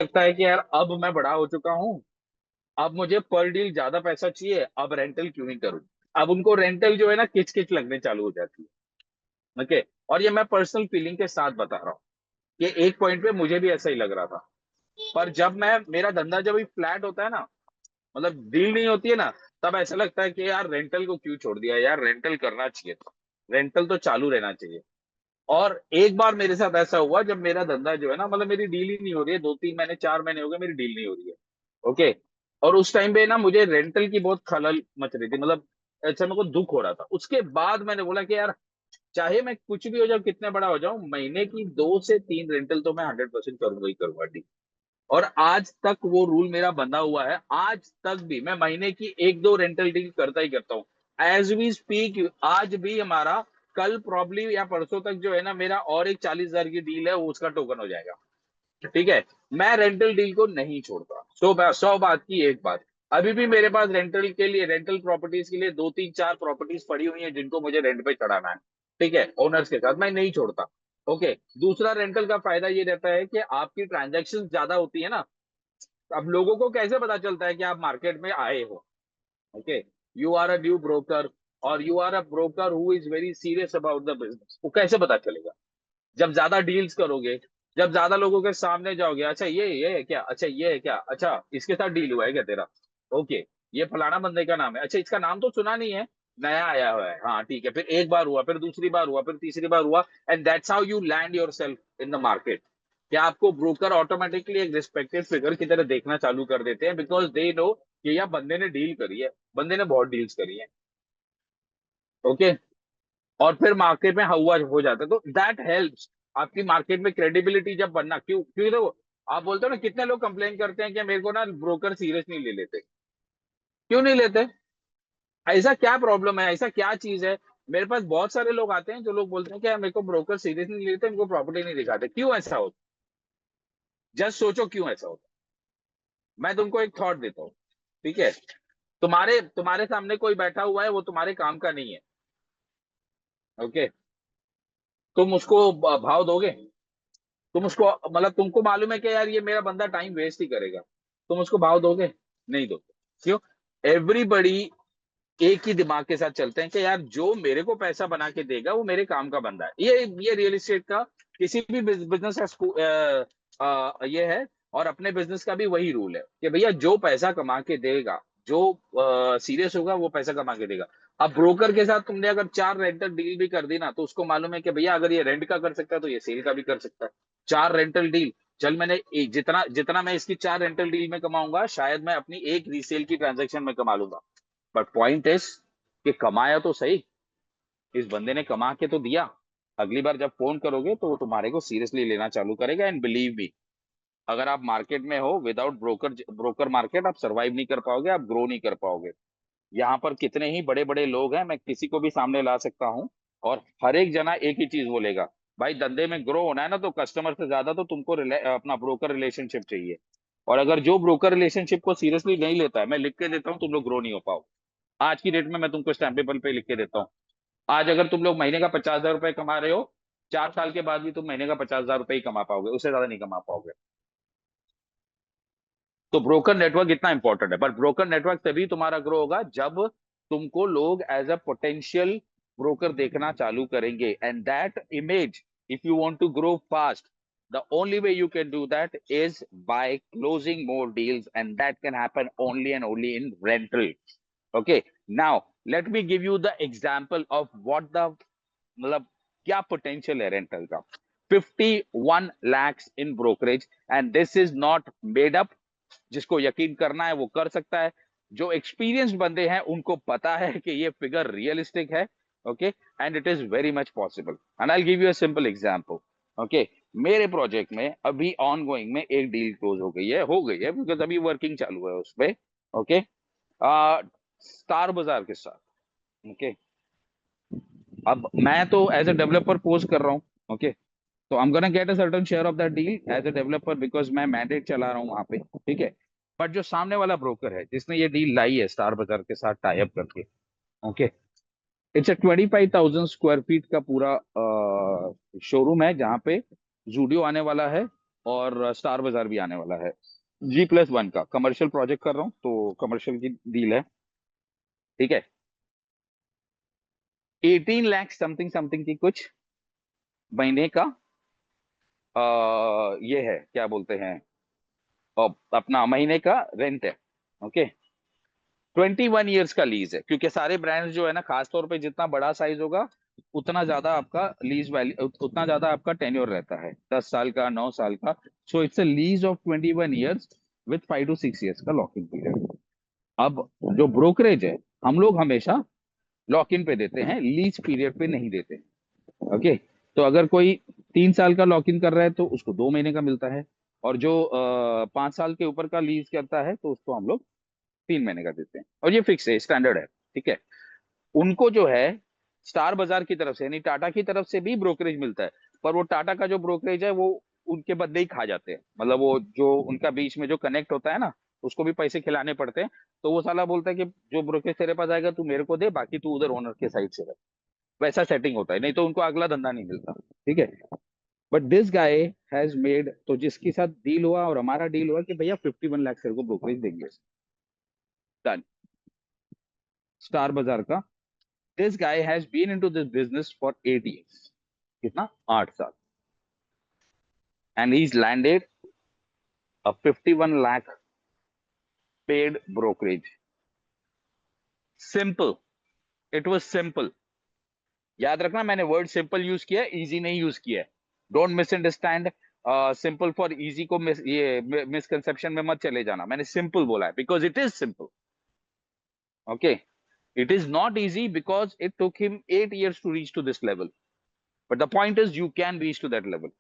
लगता है कि यार अब मैं बड़ा हो चुका हूँ, अब मुझे पर डील ज्यादा पैसा चाहिए, अब रेंटल क्यों नहीं करूँ। अब उनको रेंटल जो है ना किच किच लगने चालू हो जाती है। ओके। और ये मैं पर्सनल फीलिंग के साथ बता रहा हूँ कि एक पॉइंट पे मुझे भी ऐसा ही लग रहा था। पर जब मैं मेरा धंधा जब भी फ्लैट होता है ना, मतलब डील नहीं होती है ना, तब ऐसा लगता है कि यार रेंटल को क्यों छोड़ दिया, यार रेंटल करना चाहिए था, रेंटल तो चालू रहना चाहिए। और एक बार मेरे साथ ऐसा हुआ जब मेरा धंधा जो है ना, मतलब मेरी डील ही नहीं हो रही है, 2-3 महीने 4 महीने हो गए मेरी डील नहीं हो रही है। ओके। और उस टाइम पे ना मुझे रेंटल की बहुत खलल मच रही थी, मतलब ऐसा मेरे को दुख हो रहा था। उसके बाद मैंने बोला कि यार चाहे मैं कुछ भी हो जाऊं, कितने बड़ा हो जाऊं, महीने की 2 से 3 रेंटल तो मैं 100% करूंगा ही करूंगा डील। और आज तक वो रूल मेरा बंधा हुआ है, आज तक भी मैं महीने की 1-2 रेंटल डील करता ही करता हूँ। एज वी स्पीक आज भी हमारा, कल प्रॉब्ली या परसों तक जो है ना मेरा और एक 40,000 की डील है, वो उसका टोकन हो जाएगा। ठीक है। मैं रेंटल डील को नहीं छोड़ता। 100 बात की एक बात, अभी भी मेरे पास रेंटल के लिए, रेंटल प्रॉपर्टीज के लिए 2-3-4 प्रॉपर्टीज पड़ी हुई हैं जिनको मुझे रेंट पे चढ़ाना है। ठीक है, ओनर्स के साथ मैं नहीं छोड़ता। ओके। दूसरा रेंटल का फायदा ये रहता है कि आपकी ट्रांजेक्शन ज्यादा होती है ना। अब लोगों को कैसे पता चलता है कि आप मार्केट में आए हो। Okay. You are a new broker, और you are a broker who is very serious about the business, वो कैसे पता चलेगा? जब ज्यादा डील्स करोगे, जब ज्यादा लोगों के सामने जाओगे, अच्छा ये है क्या, अच्छा ये है क्या, अच्छा इसके साथ डील हुआ है क्या तेरा, ओके, ये फलाना बंदे का नाम है, अच्छा इसका नाम तो सुना नहीं है, नया आया हुआ है, हाँ ठीक है, फिर एक बार हुआ, फिर दूसरी बार हुआ, फिर तीसरी बार हुआ, and that's how you land your self in the market. क्या आपको ब्रोकर ऑटोमेटिकली एक रिस्पेक्टेड फिगर की तरह देखना चालू कर देते हैं, बिकॉज दे नो कि यह बंदे ने डील करी है, बंदे ने बहुत डील्स करी है। ओके। और फिर मार्केट में हवा हो जाता है, तो दैट हेल्प्स आपकी मार्केट में क्रेडिबिलिटी जब बनना। क्यों? क्योंकि देखो, आप बोलते हो ना, कितने लोग कंप्लेन करते हैं कि मेरे को ना ब्रोकर सीरियस नहीं ले लेते। क्यों नहीं लेते? ऐसा क्या प्रॉब्लम है, ऐसा क्या चीज है? मेरे पास बहुत सारे लोग आते हैं जो लोग बोलते हैं कि यार मेरे को ब्रोकर सीरियस नहीं लेते, इनको प्रॉपर्टी नहीं दिखाते। क्यों ऐसा होता? जस्ट सोचो क्यों ऐसा होता। मैं तुमको एक थॉट देता हूँ। ठीक है। तुम्हारे तुम्हारे सामने कोई बैठा हुआ है, वो तुम्हारे काम का नहीं है। ओके। तुम उसको भाव दोगे? तुम उसको, मतलब तुमको मालूम है कि यार ये मेरा बंदा टाइम वेस्ट ही करेगा, तुम उसको भाव दोगे? नहीं दोगे। क्यों? एवरीबडी एक ही दिमाग के साथ चलते हैं कि यार जो मेरे को पैसा बना के देगा वो मेरे काम का बंदा है। ये रियल एस्टेट का किसी भी बिजनेस का ये है। और अपने बिजनेस का भी वही रूल है कि भैया जो पैसा कमा के देगा, जो सीरियस होगा वो पैसा कमा के देगा। अब ब्रोकर के साथ तुमने अगर 4 रेंटल डील भी कर दी ना, तो उसको मालूम है कि भैया अगर ये रेंट का कर सकता है तो ये सेल का भी कर सकता है। 4 रेंटल डील, चल मैंने जितना जितना मैं इसकी 4 रेंटल डील में कमाऊंगा, शायद मैं अपनी एक रीसेल की ट्रांजेक्शन में कमा लूंगा। बट पॉइंट इज कि कमाया तो सही, इस बंदे ने कमा के तो दिया। अगली बार जब फोन करोगे तो वो तुम्हारे को सीरियसली लेना चालू करेगा। एंड बिलीव मी, अगर आप मार्केट में हो, विदाउट ब्रोकर ब्रोकर मार्केट आप सरवाइव नहीं कर पाओगे, आप ग्रो नहीं कर पाओगे। यहाँ पर कितने ही बड़े बड़े लोग हैं, मैं किसी को भी सामने ला सकता हूँ, और हर एक जना एक ही चीज बोलेगा, भाई धंधे में ग्रो होना है ना, तो कस्टमर से ज्यादा तो तुमको अपना ब्रोकर रिलेशनशिप चाहिए। और अगर जो ब्रोकर रिलेशनशिप को सीरियसली नहीं लेता है, मैं लिख के देता हूँ, तुम लोग ग्रो नहीं हो पाओ। आज की डेट में मैं तुमको स्टैम्प पेपर पे लिख के देता हूँ, आज अगर तुम लोग महीने का 50,000 रुपए कमा रहे हो, 4 साल के बाद भी तुम महीने का 50,000 रुपए ही कमा पाओगे, उससे ज्यादा नहीं कमा पाओगे। तो ब्रोकर नेटवर्क इतना इंपॉर्टेंट है। बट ब्रोकर नेटवर्क तभी तुम्हारा ग्रो होगा जब तुमको लोग एज अ पोटेंशियल ब्रोकर देखना चालू करेंगे। And that image, if you want to grow fast, the only way you can do that is by closing more deals, and that can happen only and only in rental. Okay. Now let me give you the example of what the, मतलब क्या potential है rental का। 51 lakhs in brokerage, and this is not made up. जिसको यकीन करना है वो कर सकता है। जो एक्सपीरियंस बंदे हैं उनको पता है कि ये फिगर रियलिस्टिक है। Okay. And it is very much possible, and I give you a simple example. Okay. मेरे प्रोजेक्ट में अभी ऑन गोइंग में एक डील क्लोज हो गई है बिकॉज अभी वर्किंग चालू है उस पर। ओके। स्टार बाजार के साथ। ओके। अब मैं तो एज अ डेवलपर पोस्ट कर रहा हूँ। ओके। तो I am gonna get a certain share of that deal as a developer, because मैं मैंडेट चला रहा हूँ वहां पे। ठीक है। बट जो सामने वाला ब्रोकर है जिसने ये डील लाई है स्टार बाजार के साथ टाई अप करके, okay, it's a 25,000 square feet का पूरा शोरूम है जहाँ पे जूडियो आने वाला है, और स्टार बाजार भी आने वाला है। G+1 का कमर्शियल प्रोजेक्ट कर रहा हूँ, तो कमर्शियल की डील है। ठीक है, 18 लाख समथिंग समथिंग की कुछ महीने का ये है, क्या बोलते हैं, अपना महीने का रेंट है। ओके, 21 ईयर्स का लीज है, क्योंकि सारे ब्रांड्स जो है ना, खासतौर पे जितना बड़ा साइज होगा उतना ज्यादा आपका लीज वैल्यू, उतना ज्यादा आपका टेन्योर रहता है, 10 साल का, 9 साल का। So it's a lease of 21 years with 5 to 6 years का लॉक इन पीरियड। अब जो ब्रोकरेज है, हम लोग हमेशा लॉक इन पे देते हैं, लीज पीरियड पे नहीं देते। ओके, तो अगर कोई 3 साल का लॉक इन कर रहा है तो उसको 2 महीने का मिलता है, और जो 5 साल के ऊपर का लीज करता है तो उसको हम लोग 3 महीने का देते हैं, और ये फिक्स है, स्टैंडर्ड है। ठीक है, उनको जो है स्टार बाजार की तरफ से, यानी टाटा की तरफ से भी ब्रोकरेज मिलता है, पर वो टाटा का जो ब्रोकरेज है वो उनके बदले ही खा जाते हैं, मतलब वो जो उनका बीच में जो कनेक्ट होता है ना, उसको भी पैसे खिलाने पड़ते हैं। तो वो साला बोलता है कि जो ब्रोकरेज तेरे पास आएगा तू मेरे को दे, बाकी तू उधर ओनर के साइड से रहे। वैसा सेटिंग होता है, नहीं तो उनको अगला धंधा नहीं मिलता। ठीक है, but this guy has made, तो जिसके साथ डील हुआ और हमारा डील हुआ कि भैया 51 लाख तेरे को ब्रोकरेज देंगे, डन, स्टार बाजार का। This guy has been into this business for 8 years, कितना, 8 साल, and he is landed a 51 lakh paid brokerage. Simple, it was simple. याद रखना, मैंने वर्ड सिंपल यूज किया है, इजी नहीं यूज किया है। Don't misunderstand simple for easy को ये मिसकंसेप्शन में मत चले जाना। मैंने सिंपल बोला है because it is simple. Okay, it is not easy because it took him 8 years to reach to this level, but the point is you can reach to that level.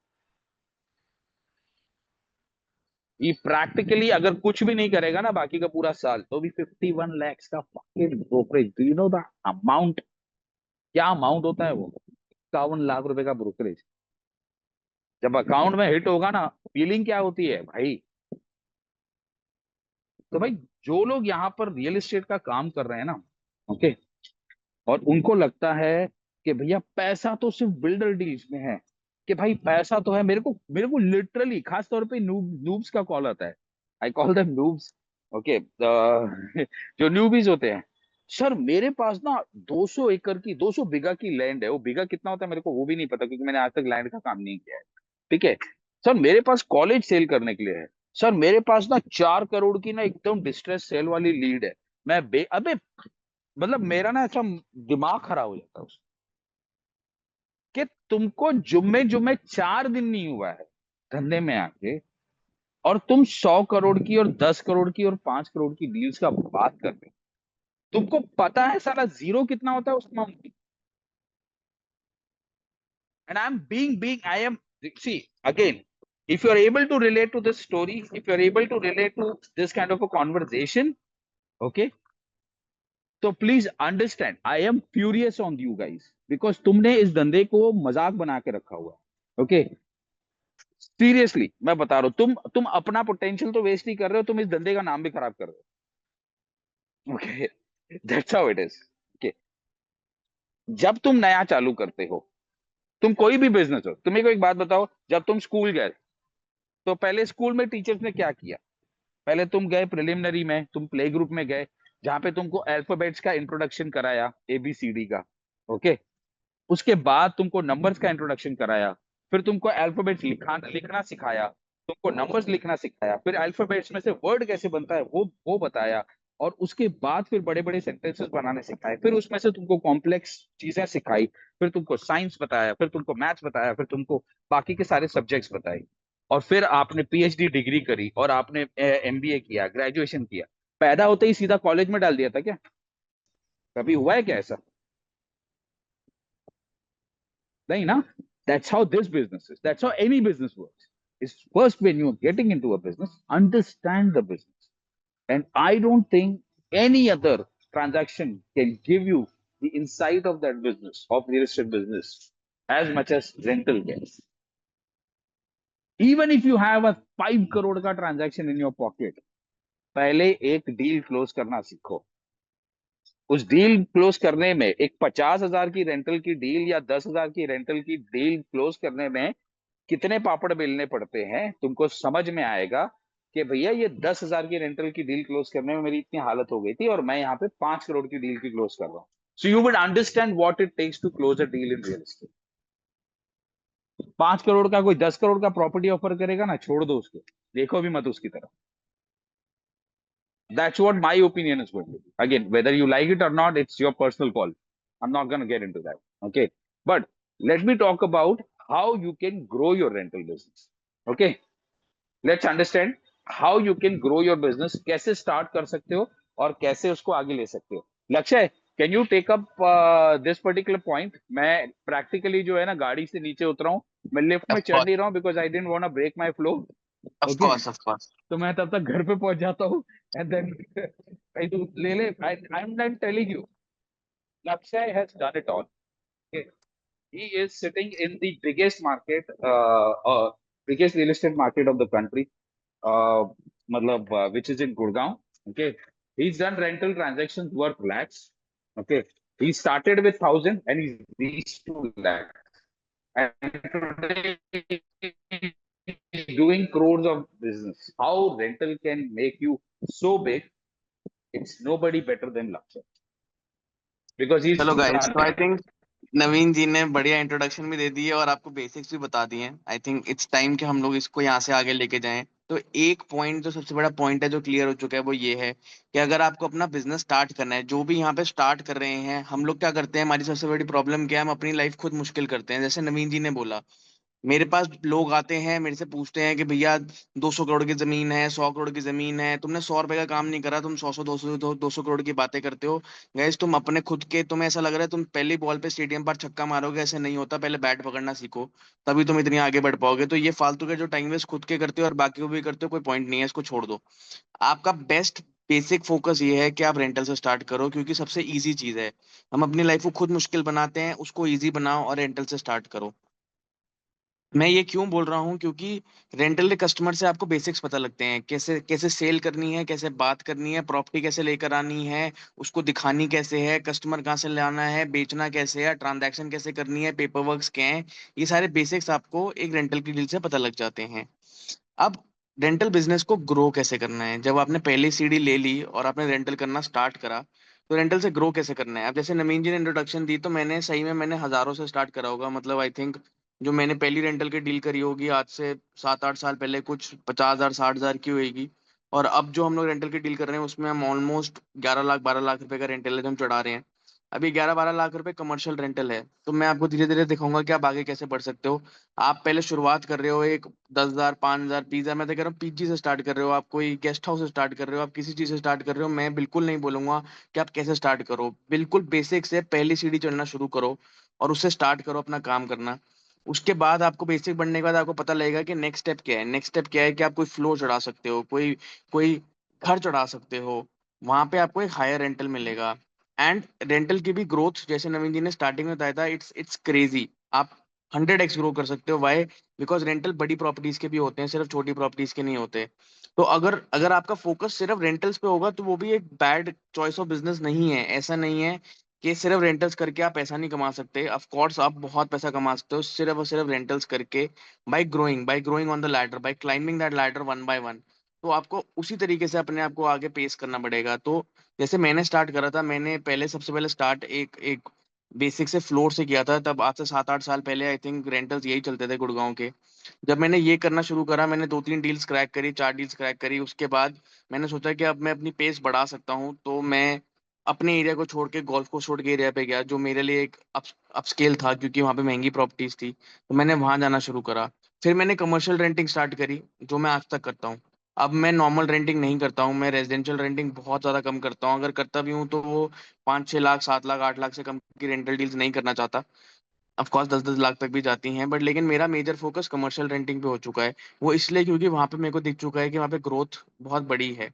ये practically अगर कुछ भी नहीं करेगा ना बाकी का पूरा साल, तो भी 51 lakhs का fucking brokerage, do you know the amount, क्या अमाउंट होता है वो, 51 लाख रुपए का ब्रोकरेज जब अकाउंट में हिट होगा ना, फीलिंग क्या होती है भाई। तो भाई, जो लोग यहाँ पर रियल एस्टेट का काम कर रहे हैं ना, ओके, और उनको लगता है कि भैया पैसा तो सिर्फ बिल्डर डील्स में है, कि भाई पैसा तो है, मेरे को लिटरली खास तौर पे नूब्स का कॉल आता है। I call them noobs. Okay, जो न्यूबीज होते हैं, सर मेरे पास ना 200 एकड़ की, 200 बीघा की लैंड है। वो बीघा कितना होता है मेरे को वो भी नहीं पता, क्योंकि मैंने आज तक लैंड का काम नहीं किया है। ठीक है, सर मेरे पास कॉलेज सेल करने के लिए है। सर मेरे पास ना 4 करोड़ की ना एकदम डिस्ट्रेस सेल वाली लीड है। अबे, मतलब मेरा ना ऐसा दिमाग खराब हो जाता है कि तुमको जुम्मे जुम्मे 4 दिन नहीं हुआ है धंधे में आके, और तुम 100 करोड़ की और 10 करोड़ की और 5 करोड़ की डील्स का बात कर रहे हो। तुमको पता है साला जीरो कितना होता है उस अमाउंट की। And I am, see again, if you are able to relate to this story, if you are able to relate to this kind of a conversation, okay, तो please understand I am furious on you guys, because तुमने इस धंधे को मजाक बना के रखा हुआ है। ओके, सीरियसली मैं बता रहा हूं, तुम अपना पोटेंशियल तो वेस्ट ही कर रहे हो, तुम इस धंधे का नाम भी खराब कर रहे हो। Okay, that's how it is. Okay, जब तुम नया चालू करते हो, तुम कोई भी बिजनेस हो, तुम्हें को एक बात बताओ, जब तुम स्कूल गए तो पहले स्कूल में टीचर्स ने क्या किया, पहले तुम गए प्रिलिमिनरी में, तुम प्ले ग्रुप में गए, जहां पे तुमको अल्फाबेट्स का इंट्रोडक्शन कराया, ABCD का। ओके, उसके बाद तुमको नंबर्स का इंट्रोडक्शन कराया, फिर तुमको अल्फाबेट्स लिखना सिखाया, तुमको नंबर्स लिखना सिखाया, फिर अल्फाबेट्स में से वर्ड कैसे बनता है वो बताया, और उसके बाद फिर बड़े बड़े सेंटेंसेस बनाने सिखाए, फिर उसमें से तुमको कॉम्प्लेक्स चीजें सिखाई, फिर तुमको साइंस बताया, फिर तुमको मैथ्स बताया, फिर तुमको बाकी के सारे सब्जेक्ट्स बताए, और फिर आपने PhD डिग्री करी, और आपने MBA किया, ग्रेजुएशन किया, पैदा होते ही सीधा कॉलेज में डाल दिया था क्या? कभी हुआ है क्या ऐसा? नहीं ना? That's how this business is. That's how any business works. Is first, when you're getting into a business, understand the business. And I don't think any other transaction can give you the insight of that business, of real estate business, as much as rental can. Even if you have a 5 crore का transaction in your pocket, पहले एक deal close करना सीखो। उस deal close करने में, एक 50,000 की रेंटल की डील या 10,000 की रेंटल की डील क्लोज करने में कितने पापड़ बेलने पड़ते हैं, तुमको समझ में आएगा कि भैया ये 10,000 की रेंटल की डील क्लोज करने में मेरी इतनी हालत हो गई थी और मैं यहाँ पे 5 करोड़ की डील की क्लोज कर रहा हूँ. So you would understand what it takes to close a deal in real estate. 5 crore का कोई 10 करोड़ का प्रॉपर्टी ऑफर करेगा ना, छोड़ दो उसको, देखो भी मत उसकी तरफ. That's what my opinion is going to be. Again, whether you like it or not, it's your personal call. I'm not going to get into that. Okay. But let me talk about how you can grow your rental business. Okay. Let's understand how you can grow your business. कैसे start कर सकते हो और कैसे उसको आगे ले सकते हो. लक्ष्य, can you take up this particular point? मैं practically जो है ना गाड़ी से नीचे उतरा हूँ, मैं लिफ्ट में ऑफ चढ़ कोर्स, नहीं रहा हूँ because I didn't want to break my flow. Of Okay. Course, of course. तो मैं तब तक घर पे पहुंच जाता हूँ. एंड देन आई डू ले ले. आई am not telling you, Lakshay has done it all. Okay. He is sitting in the biggest market, biggest real estate market of the country, uh, which is in Gurgaon. Okay. He's done rental transactions worth lakhs. Okay. He started with 1,000 and he's reached to lakh. And today he's doing crores of business. How rental can make you so big? It's nobody better than Lakshay because he's चलो guys, done तो आई it. Think Naveen जी ने बढ़िया introduction भी दे दी है और आपको basics भी बता दिए हैं। आई थिंक इट्स टाइम कि हम लोग इसको यहाँ से आगे लेके जाएं। तो एक पॉइंट, जो सबसे बड़ा पॉइंट है जो क्लियर हो चुका है, वो ये है कि अगर आपको अपना बिजनेस स्टार्ट करना है, जो भी यहाँ पे स्टार्ट कर रहे हैं, हम लोग क्या करते हैं, हमारी सबसे बड़ी प्रॉब्लम क्या है, हम अपनी लाइफ खुद मुश्किल करते हैं। जैसे नवीन जी ने बोला, मेरे पास लोग आते हैं मेरे से पूछते हैं कि भैया 200 करोड़ की जमीन है, 100 करोड़ की जमीन है, तुमने 100 रुपए का काम नहीं करा, तुम 100 200 करोड़ की बातें करते हो। गैस, तुम अपने खुद के, तुम्हें ऐसा लग रहा है तुम पहली बॉल पे स्टेडियम पर छक्का मारोगे, ऐसे नहीं होता। पहले बैट पकड़ना सीखो, तभी तुम इतनी आगे बढ़ पाओगे। तो ये फालतू के जो टाइम वेस्ट खुद के करते हो और बाकी को भी करते हो, कोई पॉइंट नहीं है, इसको छोड़ दो। आपका बेस्ट बेसिक फोकस ये है कि आप रेंटल से स्टार्ट करो, क्योंकि सबसे इजी चीज है। हम अपनी लाइफ को खुद मुश्किल बनाते हैं, उसको इजी बनाओ और रेंटल से स्टार्ट करो। मैं ये क्यों बोल रहा हूँ, क्योंकि रेंटल के कस्टमर से आपको बेसिक्स पता लगते हैं, कैसे कैसे सेल करनी है, कैसे बात करनी है, प्रॉपर्टी कैसे लेकर आनी है, उसको दिखानी कैसे है, कस्टमर कहाँ से लाना है, बेचना कैसे है, ट्रांजैक्शन कैसे करनी है, पेपर वर्क क्या है। ये सारे बेसिक्स आपको एक रेंटल की डील से पता लग जाते हैं। अब रेंटल बिजनेस को ग्रो कैसे करना है, जब आपने पहली सीढ़ी ले ली और आपने रेंटल करना स्टार्ट करा, तो रेंटल से ग्रो कैसे करना है। अब जैसे नवीन जी ने इंट्रोडक्शन दी, तो मैंने सही में मैंने हजारों से स्टार्ट करा होगा। मतलब आई थिंक जो मैंने पहली रेंटल की डील करी होगी आज से 7-8 साल पहले, कुछ 50,000 60,000 की होगी। और अब जो हम लोग रेंटल की डील कर रहे हैं, उसमें हम ऑलमोस्ट 11 लाख 12 लाख रुपए का रेंटल है जो हम चढ़ा रहे हैं। अभी 11-12 लाख रुपए कमर्शियल रेंटल है। तो मैं आपको धीरे धीरे दिखाऊंगा कि आप आगे कैसे बढ़ सकते हो। आप पहले शुरुआत कर रहे हो एक 10,000 5,000 पिज्जा, मैं तो कह रहा हूँ पीजी से स्टार्ट कर रहे हो, आप कोई गेस्ट हाउस से स्टार्ट कर रहे हो, आप किसी चीज से स्टार्ट कर रहे हो, मैं बिल्कुल नहीं बोलूंगा कि आप कैसे स्टार्ट करो। बिल्कुल बेसिक से पहली सीढ़ी चढ़ना शुरू करो और उससे स्टार्ट करो अपना काम करना। उसके बाद आपको बेसिक बनने के बाद आपको पता लगेगा कि नेक्स्ट स्टेप क्या है। नेक्स्ट स्टेप क्या है कि आप कोई फ्लो चढ़ा सकते हो, कोई कोई घर चढ़ा सकते हो। वहां पे आपको एक हायर रेंटल मिलेगा। एंड रेंटल की भी ग्रोथ, जैसे नवीन जी ने स्टार्टिंग में बताया था, इट्स क्रेजी। आप 100x ग्रो कर सकते हो। वाई? बिकॉज रेंटल बड़ी प्रॉपर्टीज के भी होते हैं, सिर्फ छोटी प्रॉपर्टीज के नहीं होते। तो अगर अगर आपका फोकस सिर्फ रेंटल्स पे होगा, तो वो भी एक बैड चॉइस ऑफ बिजनेस नहीं है। ऐसा नहीं है कि सिर्फ रेंटल्स करके आप पैसा नहीं कमा सकते। ऑफ कोर्स आप बहुत पैसा कमा सकते हो सिर्फ और सिर्फ रेंटल्स करके, by growing on the ladder, by climbing that ladder one by one. तो आपको उसी तरीके से अपने आप को आगे पेस करना पड़ेगा। तो जैसे मैंने स्टार्ट करा था, मैंने पहले सबसे पहले स्टार्ट एक एक बेसिक से फ्लोर से किया था। तब आज से 7-8 साल पहले आई थिंक रेंटल्स यही चलते थे गुड़गांव के। जब मैंने ये करना शुरू करा, मैंने 2-3 डील्स क्रैक करी, 4 डील्स क्रैक करी। उसके बाद मैंने सोचा कि अब मैं अपनी पेस बढ़ा सकता हूँ। तो मैं अपने एरिया को छोड़ के गोल्फ कोर्स रोड के एरिया पे गया, जो मेरे लिए एक अपस्केल था, क्योंकि वहाँ पे महंगी प्रॉपर्टीज थी। तो मैंने वहां जाना शुरू करा। फिर मैंने कमर्शियल रेंटिंग स्टार्ट करी, जो मैं आज तक करता हूँ। अब मैं नॉर्मल रेंटिंग नहीं करता हूँ, मैं रेजिडेंशियल रेंटिंग बहुत ज्यादा कम करता हूँ। अगर करता भी हूँ तो वो 5-6 लाख 7 लाख 8 लाख से कम की रेंटल डील्स नहीं करना चाहता। ऑफ कोर्स 10-10 लाख तक भी जाती हैं, बट लेकिन मेरा मेजर फोकस कमर्शियल रेंटिंग पे हो चुका है। वो इसलिए क्योंकि वहां पे मेरे को दिख चुका है कि वहां पे ग्रोथ बहुत बड़ी है।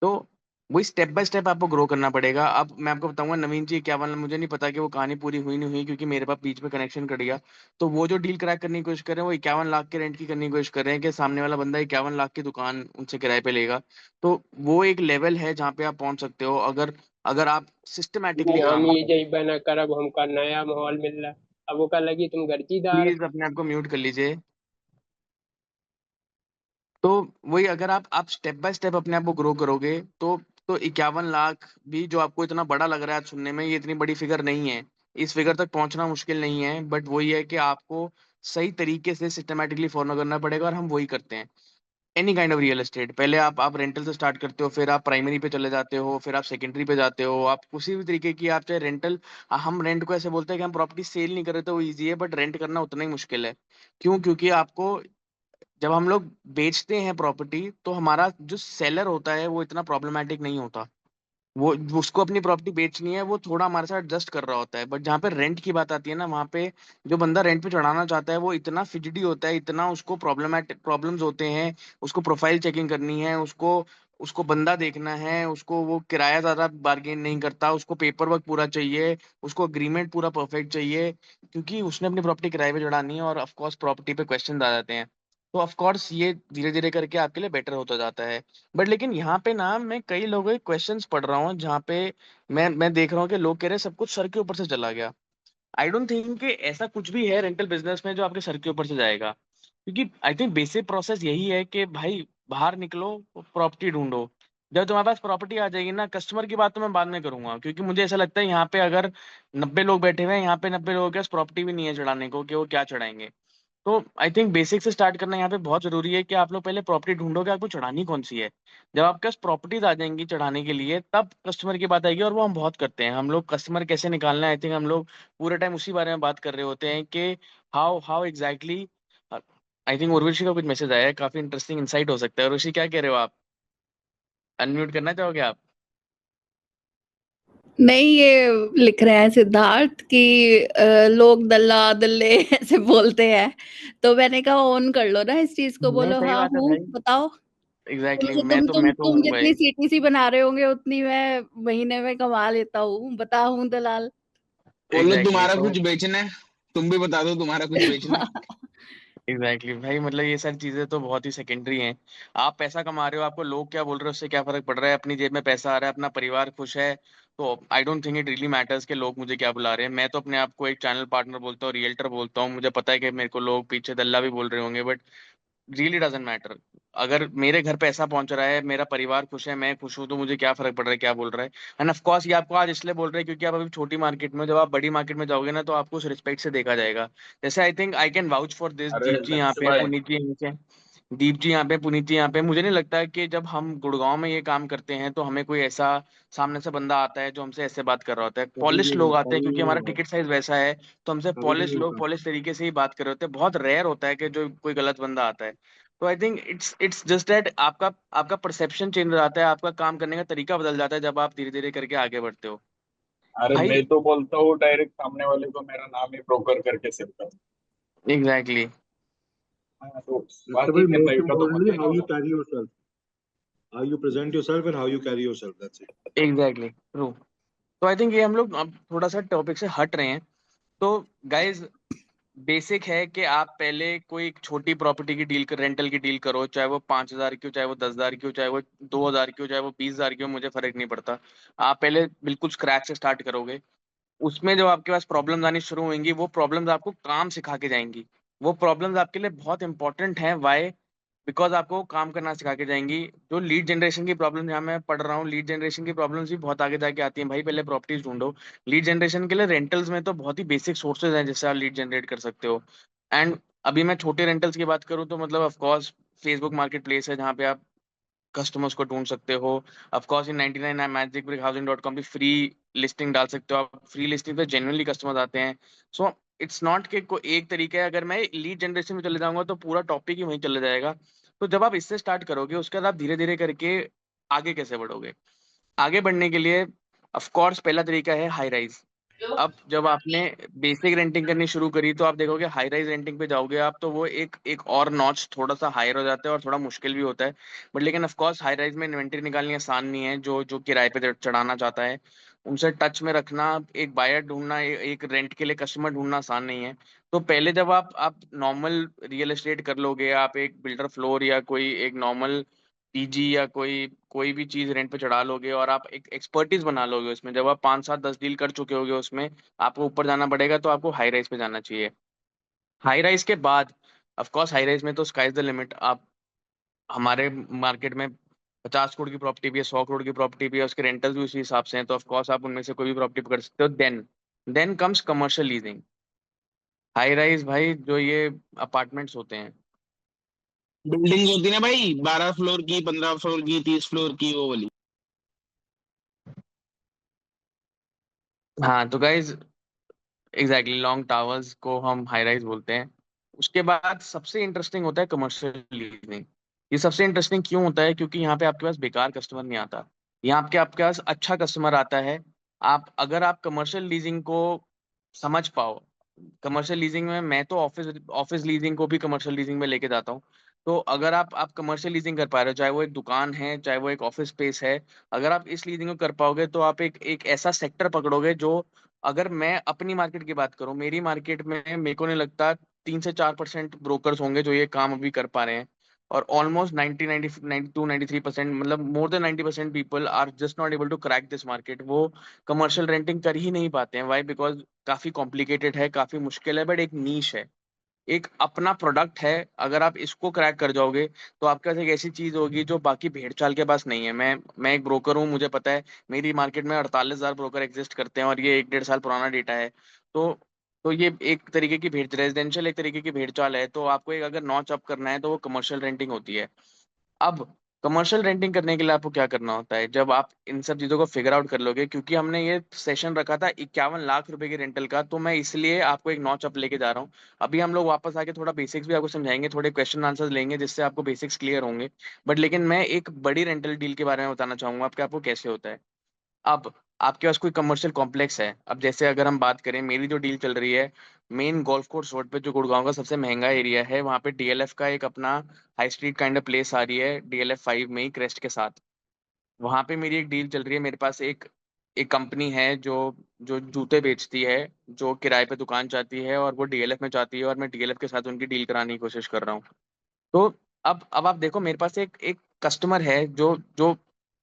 तो वही स्टेप बाय स्टेप आपको ग्रो करना पड़ेगा। अब मैं आपको बताऊंगा, नवीन जी क्या वाला, मुझे नहीं पता कि वो कहानी पूरी हुई नहीं हुई, क्योंकि मेरे पास बीच में कनेक्शन कट गया। तो वो जो डील क्रैक करने की कोशिश कर रहे हैं, वो 51 लाख के रेंट की करने की कोशिश कर रहे हैं कि सामने वाला बंदा 51 लाख की दुकान उनसे किराए पे लेगा। तो वो एक लेवल है जहाँ पे आप पहुंच सकते हो, अगर अगर आप सिस्टमेटिकली नहीं, हम काम ये करो। जही बना करब हमका नया माहौल मिल रहा। अब वो का लगी तुम गर्जीदार। प्लीज अपने आप को म्यूट कर लीजिए। तो वही, अगर आप स्टेप बाय स्टेप अपने आप को ग्रो करोगे तो 51 लाख भी जो आपको इतना बड़ा लग रहा है आज सुनने में, ये इतनी बड़ी फिगर नहीं है। इस फिगर तक पहुंचना मुश्किल नहीं है, बट वही है कि आपको सही तरीके से सिस्टमेटिकली फॉलो करना पड़ेगा, और हम वही करते हैं। Any kind of real estate, पहले आप रेंटल से स्टार्ट करते हो, फिर आप प्राइमरी पे चले जाते हो, फिर आप सेकेंडरी पे जाते हो, आप किसी भी तरीके की, आप चाहे रेंटल, हम रेंट को ऐसे बोलते हैं कि हम प्रॉपर्टी सेल नहीं कर रहे, तो वो ईजी है, बट रेंट करना उतना ही मुश्किल है। क्यों? क्योंकि आपको, जब हम लोग बेचते हैं प्रॉपर्टी, तो हमारा जो सेलर होता है वो इतना प्रॉब्लमेटिक नहीं होता। वो उसको अपनी प्रॉपर्टी बेचनी है, वो थोड़ा हमारे साथ एडजस्ट कर रहा होता है, बट जहाँ पे रेंट की बात आती है ना, वहाँ पे जो बंदा रेंट पे चढ़ाना चाहता है वो इतना फिजिडी होता है, इतना उसको प्रॉब्लम्स होते हैं। उसको प्रोफाइल चेकिंग करनी है, उसको उसको बंदा देखना है, उसको वो किराया ज्यादा बार्गेन नहीं करता, उसको पेपर वर्क पूरा चाहिए, उसको अग्रीमेंट पूरा परफेक्ट चाहिए, क्योंकि उसने अपनी प्रॉपर्टी किराए पे चढ़ानी है, और ऑफ कोर्स प्रॉपर्टी पे क्वेश्चन आ जाते हैं। तो ऑफ कोर्स ये धीरे धीरे करके आपके लिए बेटर होता जाता है। बट लेकिन यहाँ पे ना, मैं कई लोगों के क्वेश्चंस पढ़ रहा हूँ जहाँ पे मैं देख रहा हूँ कि लोग कह रहे हैं सब कुछ सर के ऊपर से चला गया। आई डोंट थिंक कि ऐसा कुछ भी है रेंटल बिजनेस में जो आपके सर के ऊपर से जाएगा। क्योंकि आई थिंक बेसिक प्रोसेस यही है कि भाई, बाहर निकलो, प्रॉपर्टी ढूंढो। जब तुम्हारे पास प्रॉपर्टी आ जाएगी ना, कस्टमर की बात तो मैं बाद में करूंगा, क्योंकि मुझे ऐसा लगता है यहाँ पे अगर 90 लोग बैठे हुए हैं, यहाँ पे 90 लोगों के पास प्रॉपर्टी भी नहीं है चढ़ाने को, कि वो क्या चढ़ाएंगे। तो आई थिंक बेसिक से स्टार्ट करना यहाँ पे बहुत जरूरी है, कि आप लोग पहले प्रॉपर्टी ढूंढो कि आपको चढ़ानी कौन सी है। जब आपके पास प्रॉपर्टीज आ जाएंगी चढ़ाने के लिए, तब कस्टमर की बात आएगी, और वो हम बहुत करते हैं। हम लोग कस्टमर कैसे निकालना है, आई थिंक हम लोग पूरे टाइम उसी बारे में बात कर रहे होते हैं कि how how exactly. I think Urvashi का कुछ मैसेज आया है, काफी इंटरेस्टिंग इंसाइट हो सकता है। उर्वशी, क्या कह रहे हो आप? अनम्यूट करना चाहोगे आप? नहीं, ये लिख रहे हैं सिद्धार्थ कि लोग दल्ला दल्ले ऐसे बोलते हैं, तो मैंने कहा ऑन कर लो ना इस चीज को, नहीं, बोलो सही हाँ बात है हूँ, भाई। बताओ। एग्जैक्टली तुम मैं तुम तो तुम मैं तो तुम हूँ भाई। जितनी सीटीसी बना रहे होंगे उतनी मैं महीने में कमा लेता हूँ, बता हूँ दलाल। बोलो एग्जैक्टली तुम्हारा तो कुछ बेचना है, तुम भी बता दो तुम्हारा कुछ बेचना है। एग्जैक्टली भाई, मतलब ये सारी चीजें तो बहुत ही सेकेंडरी हैं। आप पैसा कमा रहे हो, आपको लोग क्या बोल रहे हो उससे क्या फर्क पड़ रहा है? अपनी जेब में पैसा आ रहा है, अपना परिवार खुश है, तो I don't think it really matters कि लोग मुझे क्या बुला रहे हैं। मैं तो अपने आप को एक चैनल पार्टनर बोलता हूँ, रियल्टर बोलता हूँ। मुझे पता है कि मेरे को लोग पीछे दल्ला भी बोल रहे होंगे, बट रियली डजंट मैटर। अगर मेरे घर पैसा पहुंच रहा है, मेरा परिवार खुश है, मैं खुश हूं, तो मुझे क्या फर्क पड़ रहा है क्या बोल रहा है। एंड ऑफ कोर्स ये आपको आज इसलिए बोल रहे हैं क्योंकि आप अभी छोटी मार्केट में हो। जब आप बड़ी मार्केट में जाओगे ना, तो आपको उस रिस्पेक्ट से देखा जाएगा। जैसे I think I can vouch for this, अरे दीप जी यहाँ लक्ष्य पे हैं, भाई, पुनीत जी यहाँ पे हैं। दीप जी यहाँ पे, पुनीत जी यहाँ पे। मुझे नहीं लगता है कि जब हम गुड़गांव में ये काम करते हैं तो हमें कोई ऐसा सामने से बंदा आता है जो हमसे ऐसे बात कर रहा होता है। कभी पॉलिश नहीं लोग हुआ, आते हैं, कभी क्योंकि नहीं हमारा होगा, टिकट साइज वैसा है। तो हमसे कभी पॉलिश नहीं लोग होगा। पॉलिश तरीके से ही बात कर रहे होते हैं। बहुत रेयर होता है कि जो कोई गलत बंदा आता है। तो I think it's just that आपका आपका परसेप्शन चेंज हो जाता है, आपका काम करने का तरीका बदल जाता है, जब आप धीरे धीरे करके आगे बढ़ते हो। अरे भाई मैं तो बोलता हूँ डायरेक्ट सामने वाले को मेरा नाम ही ब्रोकर करके सेव कर। एग्जैक्टली। हाँ, तो Mr. बात ही Bhai, करने most का तो मजा importantly, ही how you होगा। carry yourself, how you present yourself, and how you carry yourself. That's it. Exactly true. तो आई थिंक ये हम लोग अब थोड़ा सा टॉपिक से हट रहे हैं। तो गाइज, बेसिक है कि आप पहले कोई एक छोटी प्रॉपर्टी की डील कर, रेंटल की डील करो, चाहे वो 5,000 की हो, चाहे वो 10,000 की हो, चाहे वो 2,000 की हो, चाहे वो 20,000 की हो, मुझे फर्क नहीं पड़ता। आप पहले बिल्कुल स्क्रैच से स्टार्ट करोगे। उसमें जब आपके पास प्रॉब्लम्स आनी शुरू होंगी, वो प्रॉब्लम्स आपको काम सिखा के जाएंगी। वो प्रॉब्लम्स आपके लिए बहुत इंपॉर्टेंट हैं। वाई? बिकॉज आपको काम करना सिखा के जाएंगी। जो लीड जनरेशन की प्रॉब्लम यहाँ मैं पढ़ रहा हूँ, लीड जनरेशन की प्रॉब्लम्स भी बहुत आगे जाके आती हैं भाई। पहले प्रॉपर्टीज ढूंढो। लीड जनरेशन के लिए रेंटल्स में तो बहुत ही बेसिक सोर्सेज हैं जिससे आप लीड जनरेट कर सकते हो। एंड अभी मैं छोटे रेंटल्स की बात करूँ तो मतलब of course Facebook market place है जहाँ पे आप कस्टमर्स को ढूंढ सकते हो। Of course in 99 magic brick housing dot com भी फ्री लिस्टिंग डाल सकते हो आप। फ्री लिस्टिंग पे जेन्युइनली कस्टमर्स आते हैं। सो इट्स नॉट कि कोई एक तरीका है। अगर मैं लीड जनरेशन में चले जाऊंगा तो पूरा टॉपिक ही वहीं चले जाएगा। तो जब आप इससे स्टार्ट करोगे, उसके बाद आप धीरे धीरे करके आगे कैसे बढ़ोगे? आगे बढ़ने के लिए ऑफ कोर्स पहला तरीका है हाई राइज। अब जब आपने बेसिक रेंटिंग करनी शुरू करी, तो आप देखोगे हाई राइज रेंटिंग पे जाओगे आप, तो वो एक एक और नॉच थोड़ा सा हायर हो जाता है, और थोड़ा मुश्किल भी होता है। बट लेकिन ऑफ कोर्स हाई राइज में इन्वेंटरी निकालनी आसान नहीं है। जो जो किराए पे चढ़ाना चाहता है, उनसे टच में रखना, एक बायर ढूंढना, एक रेंट के लिए कस्टमर ढूंढना आसान नहीं है। तो पहले जब आप नॉर्मल रियल एस्टेट कर लोगे, आप एक बिल्डर फ्लोर या कोई एक नॉर्मल पीजी या कोई कोई भी चीज रेंट पे चढ़ा लोगे, और आप एक एक्सपर्टीज बना लोगे उसमें, जब आप 5 7 10 डील कर चुके होगे उसमें, आपको ऊपर जाना पड़ेगा, तो आपको हाई राइज पे जाना चाहिए। हाई राइज के बाद ऑफ कोर्स हाई राइज में तो स्काइज द लिमिट। आप हमारे मार्केट में 50 करोड़ की प्रॉपर्टी भी है, 100 करोड़ की प्रॉपर्टी भी है, उसके रेंटल भी उसी हिसाब से हैं, तो ऑफ कोर्स आप उनमें से कोई भी प्रॉपर्टी पकड़ सकते हो। Then comes commercial leasing. High rise भाई, जो ये अपार्टमेंट्स होते हैं। बिल्डिंग्स होती है ना भाई, 12 फ्लोर की, 15 फ्लोर की, 30 फ्लोर की, वो वाली। हाँ तो गाइज, एग्जैक्टली लॉन्ग टावर्स को हम हाई राइज बोलते हैं। उसके बाद सबसे इंटरेस्टिंग होता है कमर्शियल लीजिंग। ये सबसे इंटरेस्टिंग क्यों होता है? क्योंकि यहाँ पे आपके पास बेकार कस्टमर नहीं आता, यहाँ आपके आपके पास अच्छा कस्टमर आता है। अगर आप कमर्शियल लीजिंग को समझ पाओ, कमर्शियल लीजिंग में मैं तो ऑफिस ऑफिस लीजिंग को भी कमर्शियल लीजिंग में लेके जाता हूँ। तो अगर आप कमर्शियल लीजिंग कर पा रहे हो, चाहे वो एक दुकान है, चाहे वो एक ऑफिस स्पेस है, अगर आप इस लीजिंग को कर पाओगे तो आप एक ऐसा सेक्टर पकड़ोगे जो, अगर मैं अपनी मार्केट की बात करूं, मेरी मार्केट में मेरे को नहीं लगता 3 से 4% ब्रोकर्स होंगे जो ये काम अभी कर पा रहे हैं। और ऑलमोस्ट 92 93% मतलब more than 90% people are just not able to crack this market. वो कमर्शियल रेंटिंग कर ही नहीं पाते हैं। वाई? बिकॉज काफी कॉम्प्लिकेटेड है, काफी मुश्किल है, बट एक नीश है, एक अपना प्रोडक्ट है। अगर आप इसको क्रैक कर जाओगे तो आपके पास एक ऐसी चीज होगी जो बाकी भेड़ चाल के पास नहीं है। मैं एक ब्रोकर हूँ, मुझे पता है मेरी मार्केट में 48,000 ब्रोकर एग्जिस्ट करते हैं, और ये 1 1.5 साल पुराना डेटा है। तो तो ये एक तरीके की भेड़, रेजिडेंशियल एक तरीके की भेड़ चाल है। तो आपको एक अगर नॉच अप करना है तो वो कमर्शियल रेंटिंग होती है। अब कमर्शियल रेंटिंग करने के लिए आपको क्या करना होता है? जब आप इन सब चीजों को फिगर आउट कर लोगे, क्योंकि हमने ये सेशन रखा था 51 लाख रुपए की रेंटल का, तो मैं इसलिए आपको एक नॉच अप लेके जा रहा हूँ। अभी हम लोग वापस आके थोड़ा बेसिक्स भी आपको समझाएंगे, थोड़े क्वेश्चन आंसर्स लेंगे जिससे आपको बेसिक्स क्लियर होंगे। बट लेकिन मैं एक बड़ी रेंटल डील के बारे में बताना चाहूंगा आपको कैसे होता है। अब आपके पास कोई कमर्शियल कॉम्प्लेक्स है। अब जैसे अगर हम बात करें, मेरी जो डील चल रही है मेन गोल्फ कोर्स रोड पे, जो गुड़गांव का सबसे महंगा एरिया है, वहाँ पे डीएलएफ का एक अपना high street kind of place आ रही है, DLF 5 में ही क्रेस्ट के साथ। वहाँ पे मेरी एक डील चल रही है। मेरे पास एक एक कंपनी है जो जो जूते बेचती है, जो किराए पे दुकान चाहती है, और वो डीएलएफ में चाहती है, और मैं डीएलएफ के साथ उनकी डील कराने की कोशिश कर रहा हूँ। तो अब आप देखो, मेरे पास एक एक कस्टमर है जो जो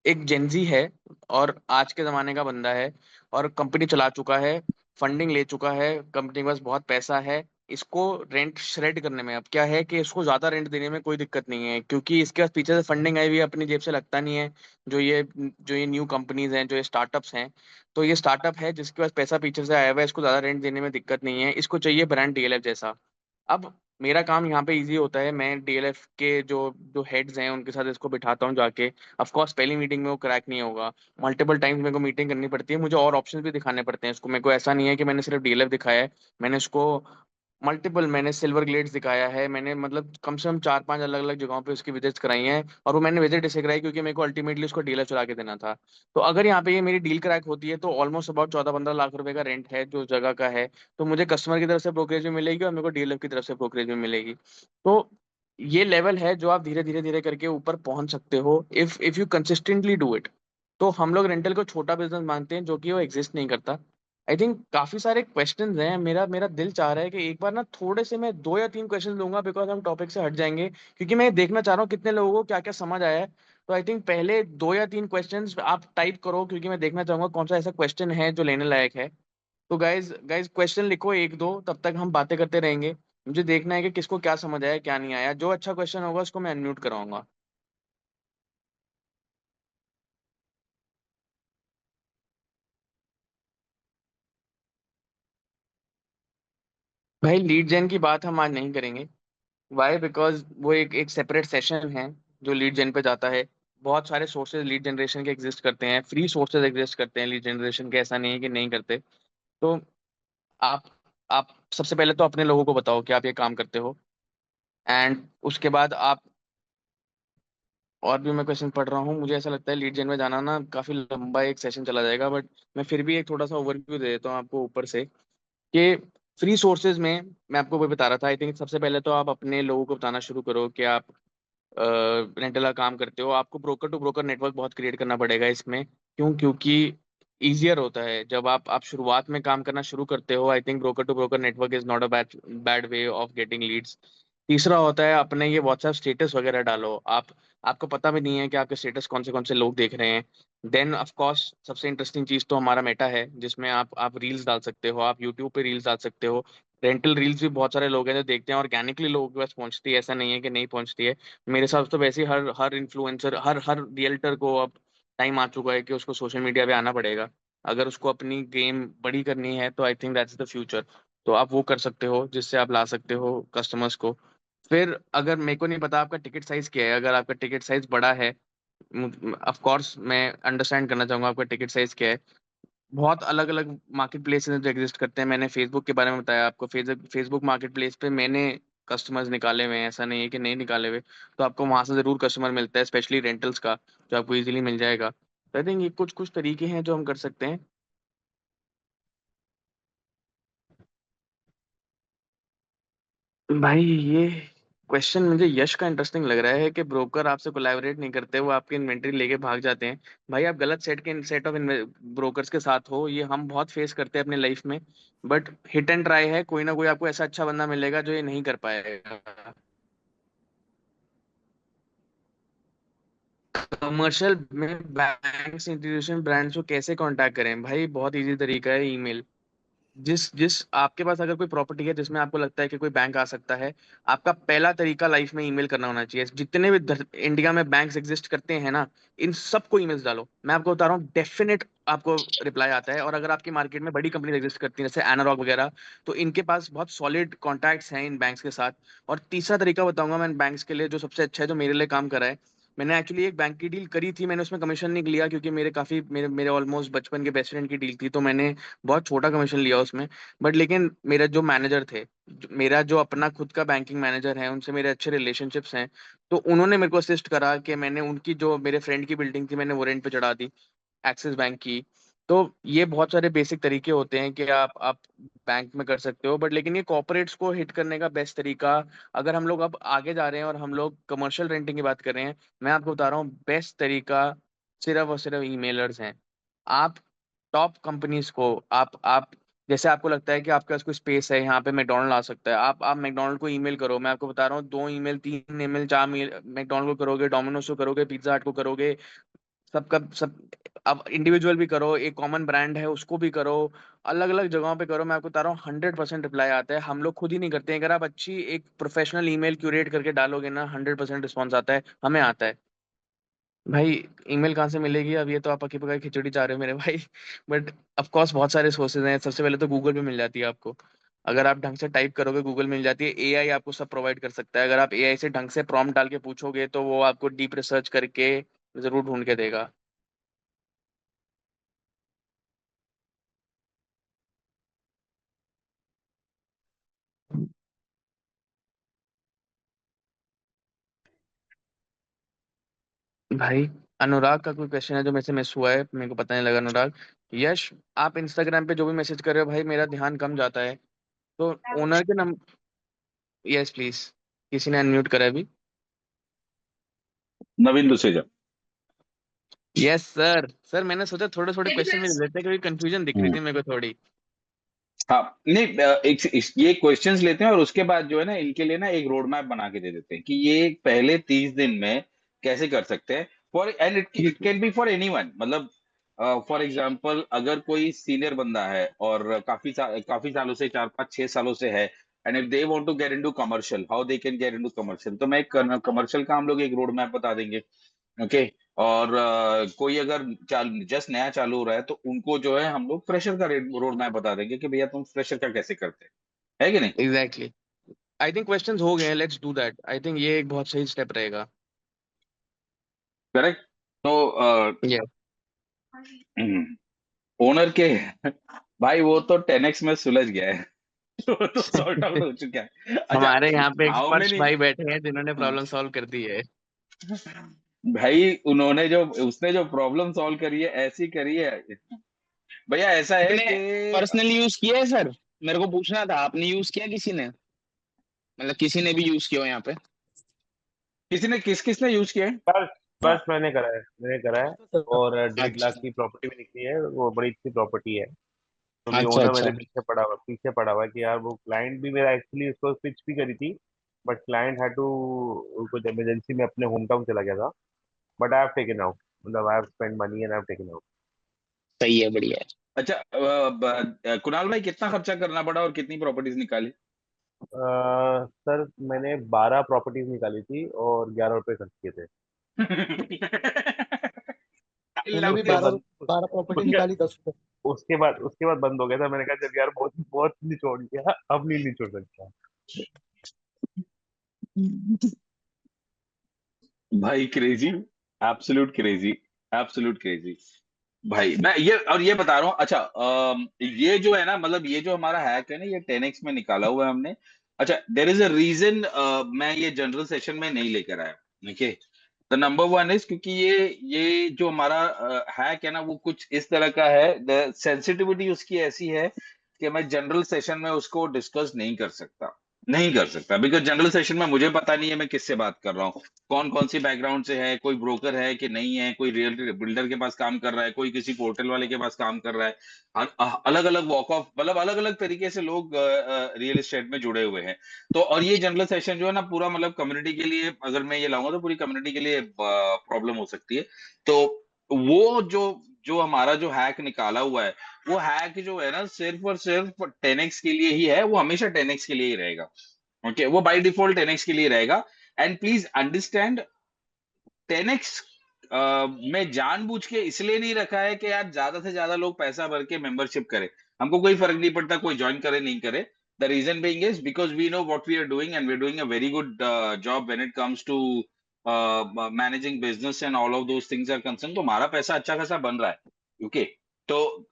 एक जेंजी है, और आज के जमाने का बंदा है, और कंपनी चला चुका है, फंडिंग ले चुका है, कंपनी के पास बहुत पैसा है। इसको रेंट श्रेड करने में अब क्या है कि इसको ज्यादा रेंट देने में कोई दिक्कत नहीं है, क्योंकि इसके पास पीछे से फंडिंग आई हुई है, अपनी जेब से लगता नहीं है। जो ये न्यू कंपनीज हैं, जो ये स्टार्टअप्स हैं, तो ये स्टार्टअप है जिसके पास पैसा पीछे से आया हुआ है, इसको ज्यादा रेंट देने में दिक्कत नहीं है, इसको चाहिए ब्रांड डीएलएफ जैसा। अब मेरा काम यहाँ पे इजी होता है, मैं डीएलएफ के जो जो हेड्स हैं उनके साथ इसको बिठाता हूँ जाके। ऑफ कोर्स पहली मीटिंग में वो क्रैक नहीं होगा, मल्टीपल टाइम्स मेरे को मीटिंग करनी पड़ती है, मुझे और ऑप्शंस भी दिखाने पड़ते हैं इसको। मेरे को ऐसा नहीं है कि मैंने सिर्फ डीएलएफ दिखाया है, मैंने इसको मैंने सिल्वर ग्लेड्स दिखाया है, मैंने मतलब कम से कम 4 5 अलग अलग जगहों पे उसकी विजिट्स कराई हैं। और वो मैंने विजिट इसलिए कराई क्योंकि मेरे को अल्टीमेटली उसको डीलर चला के देना था। तो अगर यहाँ पे ये मेरी डील क्रैक होती है तो ऑलमोस्ट अबाउट 14 15 लाख रुपए का रेंट है जो जगह का है। तो मुझे कस्टमर की तरफ से ब्रोकरेज भी मिलेगी, और मेरे को डीलर की तरफ से ब्रोकरेज भी मिलेगी। तो ये लेवल है जो आप धीरे धीरे धीरे करके ऊपर पहुंच सकते हो, if you consistently do it. तो हम लोग रेंटल को छोटा बिजनेस मानते हैं, जो कि वो एग्जिस्ट नहीं करता। आई थिंक काफी सारे क्वेश्चंस हैं, मेरा मेरा दिल चाह रहा है कि एक बार ना थोड़े से मैं 2 या 3 क्वेश्चन लूंगा, बिकॉज हम टॉपिक से हट जाएंगे, क्योंकि मैं देखना चाह रहा हूँ कितने लोगों को क्या क्या समझ आया है। तो आई थिंक पहले 2 या 3 क्वेश्चंस आप टाइप करो, क्योंकि मैं देखना चाहूंगा कौन सा ऐसा क्वेश्चन है जो लेने लायक है। तो गाइज गाइज क्वेश्चन लिखो एक दो, तब तक हम बातें करते रहेंगे। मुझे देखना है कि किसको क्या समझ आया क्या नहीं आया। जो अच्छा क्वेश्चन होगा उसको मैं अनम्यूट कराऊंगा। भाई लीड जेन की बात हम आज नहीं करेंगे। वाई? बिकॉज वो एक सेपरेट सेशन है जो लीड जेन पे जाता है। बहुत सारे सोर्सेज लीड जनरेशन के एग्जिस्ट करते हैं, फ्री सोर्सेज एग्जिस्ट करते हैं लीड जनरेशन के, ऐसा नहीं है कि नहीं करते। तो आप आप सबसे पहले तो अपने लोगों को बताओ कि आप ये काम करते हो, एंड उसके बाद आप, और भी मैं क्वेश्चन पढ़ रहा हूँ। मुझे ऐसा लगता है लीड जेन में जाना ना काफी लंबा एक सेशन चला जाएगा, बट मैं फिर भी एक थोड़ा सा ओवरव्यू दे देता हूँ आपको ऊपर से, कि फ्री सोर्सेज में मैं आपको वही बता रहा था। आई थिंक सबसे पहले तो आप अपने लोगों को बताना शुरू करो कि आप रेंटल का काम करते हो। आपको ब्रोकर टू ब्रोकर नेटवर्क बहुत क्रिएट करना पड़ेगा इसमें। क्यों? क्योंकि ईजियर होता है जब आप शुरुआत में काम करना शुरू करते हो। I think broker to broker network is not a bad bad way of getting leads. तीसरा होता है अपने ये व्हाट्सएप स्टेटस वगैरह डालो। आपको पता भी नहीं है कि आपके स्टेटस कौन से लोग देख रहे हैं। देन ऑफ कोर्स सबसे इंटरेस्टिंग चीज तो हमारा मेटा है, जिसमें आप रील्स डाल सकते हो, आप यूट्यूब पे रील्स डाल सकते हो। रेंटल रील्स भी बहुत सारे लोग हैं जो देखते हैं, ऑर्गेनिकली लोगों के पास पहुंचती है, ऐसा नहीं है कि नहीं पहुंचती है। मेरे हिसाब से तो वैसे ही हर हर इन्फ्लुएंसर, हर रियल्टर को अब टाइम आ चुका है कि उसको सोशल मीडिया पे आना पड़ेगा। अगर उसको अपनी गेम बड़ी करनी है तो I think that's the future. तो आप वो कर सकते हो जिससे आप ला सकते हो कस्टमर्स को। फिर अगर मेरे को नहीं पता आपका टिकट साइज क्या है, अगर आपका टिकट साइज बड़ा है, ऑफ कोर्स मैं अंडरस्टैंड करना चाहूंगा आपका टिकट साइज क्या है। बहुत अलग अलग मार्केट प्लेसेस जो एग्जिस्ट करते हैं, मैंने फेसबुक के बारे में बताया आपको, फेसबुक फेसबुक मार्केट प्लेस पे मैंने कस्टमर्स निकाले हुए हैं, ऐसा नहीं है कि नहीं निकाले हुए। तो आपको वहां से जरूर कस्टमर मिलता है, स्पेशली रेंटल्स का, जो आपको इजीली मिल जाएगा। तो आई थिंक ये कुछ कुछ तरीके हैं जो हम कर सकते हैं। भाई ये क्वेश्चन मुझे यश का इंटरेस्टिंग लग रहा है कि ब्रोकर आपसे कोलैबोरेट नहीं करते, वो आपकी इन्वेंटरी लेके भाग जाते हैं। भाई आप गलत सेट ऑफ ब्रोकर्स के साथ हो, ये हम बहुत फेस करते हैं अपने लाइफ में। बट हिट एंड ट्राई है, कोई ना कोई आपको ऐसा अच्छा बंदा मिलेगा जो ये नहीं कर पाएगा। कमर्शियल में बैंक्स, इंस्टीट्यूशन, ब्रांड्स को कैसे कांटेक्ट करें? भाई बहुत इजी तरीका है, ईमेल। जिस जिस आपके पास अगर कोई प्रॉपर्टी है जिसमें आपको लगता है कि कोई बैंक आ सकता है, आपका पहला तरीका लाइफ में ईमेल करना होना चाहिए। जितने भी इंडिया में बैंक्स एग्जिस्ट करते हैं ना, इन सबको ईमेल्स डालो, मैं आपको बता रहा हूँ डेफिनेट आपको रिप्लाई आता है। और अगर आपकी मार्केट में बड़ी कंपनी एग्जिस्ट करती हैं जैसे एनारॉक वगैरह, तो इनके पास बहुत सॉलिड कॉन्टैक्ट्स हैं इन बैंक्स के साथ। और तीसरा तरीका बताऊंगा मैं बैंक्स के लिए जो सबसे अच्छा है, जो मेरे लिए काम करा है। मैंने एक्चुअली एक बैंक की डील करी थी, मैंने उसमें कमीशन नहीं लिया क्योंकि मेरे काफी मेरे मेरे ऑलमोस्ट बचपन के बेस्ट फ्रेंड की डील थी, तो मैंने बहुत छोटा कमीशन लिया उसमें। बट लेकिन मेरा जो मैनेजर थे, मेरा जो अपना खुद का बैंकिंग मैनेजर है, उनसे मेरे अच्छे रिलेशनशिप्स हैं। तो उन्होंने मेरे को असिस्ट करा कि मैंने उनकी जो मेरे फ्रेंड की बिल्डिंग थी, मैंने वो रेंट पे चढ़ा दी, एक्सिस बैंक की। तो ये बहुत सारे बेसिक तरीके होते हैं कि आप बैंक में कर सकते हो। बट लेकिन ये कॉर्पोरेट्स को हिट करने का बेस्ट तरीका, अगर हम लोग अब आगे जा रहे हैं और हम लोग कमर्शियल रेंटिंग की बात कर रहे हैं, मैं आपको बता रहा हूँ बेस्ट तरीका सिर्फ और सिर्फ ईमेलर्स हैं। आप टॉप कंपनीज को, आप जैसे आपको लगता है कि आपके पास कोई स्पेस है यहाँ पे मैकडोनल्ड आ सकता है, आप मैकडोनल्ड को ईमेल करो। मैं आपको बता रहा हूँ 2 ईमेल, 3 ईमेल, 4 ईमेल मैकडोनल्ड को करोगे, डोमिनोज को करोगे, पिज्जा हट को करोगे, सबका सब। अब इंडिविजुअल भी करो, एक कॉमन ब्रांड है उसको भी करो, अलग अलग जगहों पे करो, मैं आपको बता रहा हूँ 100% रिप्लाई आता है। हम लोग खुद ही नहीं करते हैं, अगर आप अच्छी एक प्रोफेशनल ईमेल क्यूरेट करके डालोगे ना, 100% रिस्पॉन्स आता है, हमें आता है। भाई ईमेल कहाँ से मिलेगी? अब ये तो आप पकी पकाई खिचड़ी चाह रहे हो मेरे भाई। बट ऑफ कोर्स बहुत सारे सोर्सेज हैं। सबसे पहले तो गूगल पे मिल जाती है आपको, अगर आप ढंग से टाइप करोगे गूगल मिल जाती है। एआई आपको सब प्रोवाइड कर सकता है, अगर आप एआई से ढंग से प्रॉम्प्ट डाल के पूछोगे तो वो आपको डीप रिसर्च करके जरूर ढूंढ के देगा। भाई अनुराग का कोई क्वेश्चन है जो मेरे से मिस हुआ है, मेरे को पता नहीं लगा। अनुराग, यश, आप इंस्टाग्राम पे जो भी मैसेज कर रहे हो भाई, मेरा ध्यान कम जाता है। तो ओनर के नम यस प्लीज, किसी ने अनम्यूट करा है अभी। Naveen Duseja. Yes sir. Sir मैंने सोचा थोड़े थोड़े क्वेश्चन में ले लेते हैं, क्योंकि कंफ्यूजन दिख रही हम्म। थी मेरे को थोड़ी। हाँ, नहीं, ये क्वेश्चंस लेते हैं और उसके बाद जो है ना इनके लिए ना एक रोड मैप बना के दे देते हैं कि ये पहले 30 दिन में कैसे कर सकते हैं। For and it can be for anyone, मतलब फॉर एग्जांपल अगर कोई सीनियर बंदा है और काफी सालों से, 4 5 6 सालों से है, and if they want to get into commercial, how they can get into commercial, तो मैं कमर्शियल का हम लोग एक रोड मैप बता देंगे। ओके। और कोई अगर जस्ट नया चालू हो रहा है तो उनको जो है हम लोग फ्रेशर का रोड मैप बता देंगे कि भैया तुम फ्रेशर का कैसे करते हैं, है कि नहीं? एग्जैक्टली। आई थिंक क्वेश्चंस हो गए हैं, let's do that. I think ये एक बहुत सही स्टेप रहेगा। करेक्ट। तो यस। ओनर के भाई वो तो 10x में सुलझ गया है। वो तो सॉर्ट आउट हो चुका है। अच्छा। हमारे यहाँ पे एक हाउ स्पर्श मेनी? भाई बैठे हैं जिन्होंने प्रॉब्लम सॉल्व कर दी है। भाई उन्होंने जो उसने जो प्रॉब्लम सॉल्व करी है, ऐसी करी है भैया, ऐसा है आपने कि पर्सनली यूज किया है सर? मेरे को पूछना था, आपने यूज किया किसी ने, मतलब किसी ने भी यूज किया हो यहाँ पे? किसने यूज किया है? बस हाँ। बस मैंने करा है। और 1.5 लाख अच्छा की प्रॉपर्टी भी निकली है, वो बड़ी अच्छी प्रॉपर्टी है। तो भी अच्छा ओनर अच्छा। मेरे पीछे पड़ा हुआ है कि यार वो क्लाइंट भी मेरा एक्चुअली उसको पिच भी करी थी, बट क्लाइंट हैड टू कुछ इमरजेंसी में अपने होम टाउन चला गया था। But I have taken out, मतलब I have spend money and I have taken out. सही है, बढ़िया है। अच्छा, कुणाल भाई कितना खर्चा करना पड़ा और कितनी प्रॉपर्टीज निकाली? सर मैंने 12 प्रॉपर्टीज निकाली थी और 11 रुपए खर्च किए थे। I मैंने love भी उसके this. 12 प्रॉपर्टी उसके निकाली 10 रुपए। उसके बाद बंद हो गया था। मैंने कहा जब यार बहुत बहुत निचोड़ गया, अब नहीं निचोड़ सकता। भाई crazy, absolute crazy, absolute crazy. भाई मैं ये बता रहा हूँ। अच्छा, ये जो है ना, मतलब ये जो हमारा हैक है ना, ये 10x में निकाला हुआ है हमने। अच्छा, देर इज अ रीजन मैं ये जनरल सेशन में नहीं लेकर आया। Okay, the number one is क्योंकि ये जो हमारा हैक है ना, वो कुछ इस तरह का है। द सेंसिटिविटी उसकी ऐसी है कि मैं जनरल सेशन में उसको डिस्कस नहीं कर सकता बिकॉज जनरल सेशन में मुझे पता नहीं है मैं किससे बात कर रहा हूँ, कौन कौन सी बैकग्राउंड से है, कोई ब्रोकर है कि नहीं है, कोई रियल बिल्डर के पास काम कर रहा है, कोई किसी पोर्टल वाले के पास काम कर रहा है। अलग अलग वॉक ऑफ, मतलब अलग अलग तरीके से लोग रियल एस्टेट में जुड़े हुए हैं। तो और ये जनरल सेशन जो है ना, पूरा मतलब कम्युनिटी के लिए अगर मैं ये लाऊंगा तो पूरी कम्युनिटी के लिए प्रॉब्लम हो सकती है। तो वो जो जो हमारा जो हैक निकाला हुआ है, वो हैक जो है ना, सिर्फ और सिर्फ 10x के लिए ही है। वो हमेशा 10x के लिए ही रहेगा। ओके, वो बाय डिफॉल्ट 10x के लिए रहेगा। एंड प्लीज अंडरस्टैंड, 10x में जानबूझ के इसलिए नहीं रखा है कि यार ज्यादा से ज्यादा लोग पैसा भर के मेंबरशिप करें। हमको कोई फर्क नहीं पड़ता कोई ज्वाइन करे नहीं करे। The reason being is because we know what we are doing and we are doing a very good job when it comes to managing business and all of those things are concern. तो हमारा पैसा अच्छा खासा बन रहा है। Okay, तो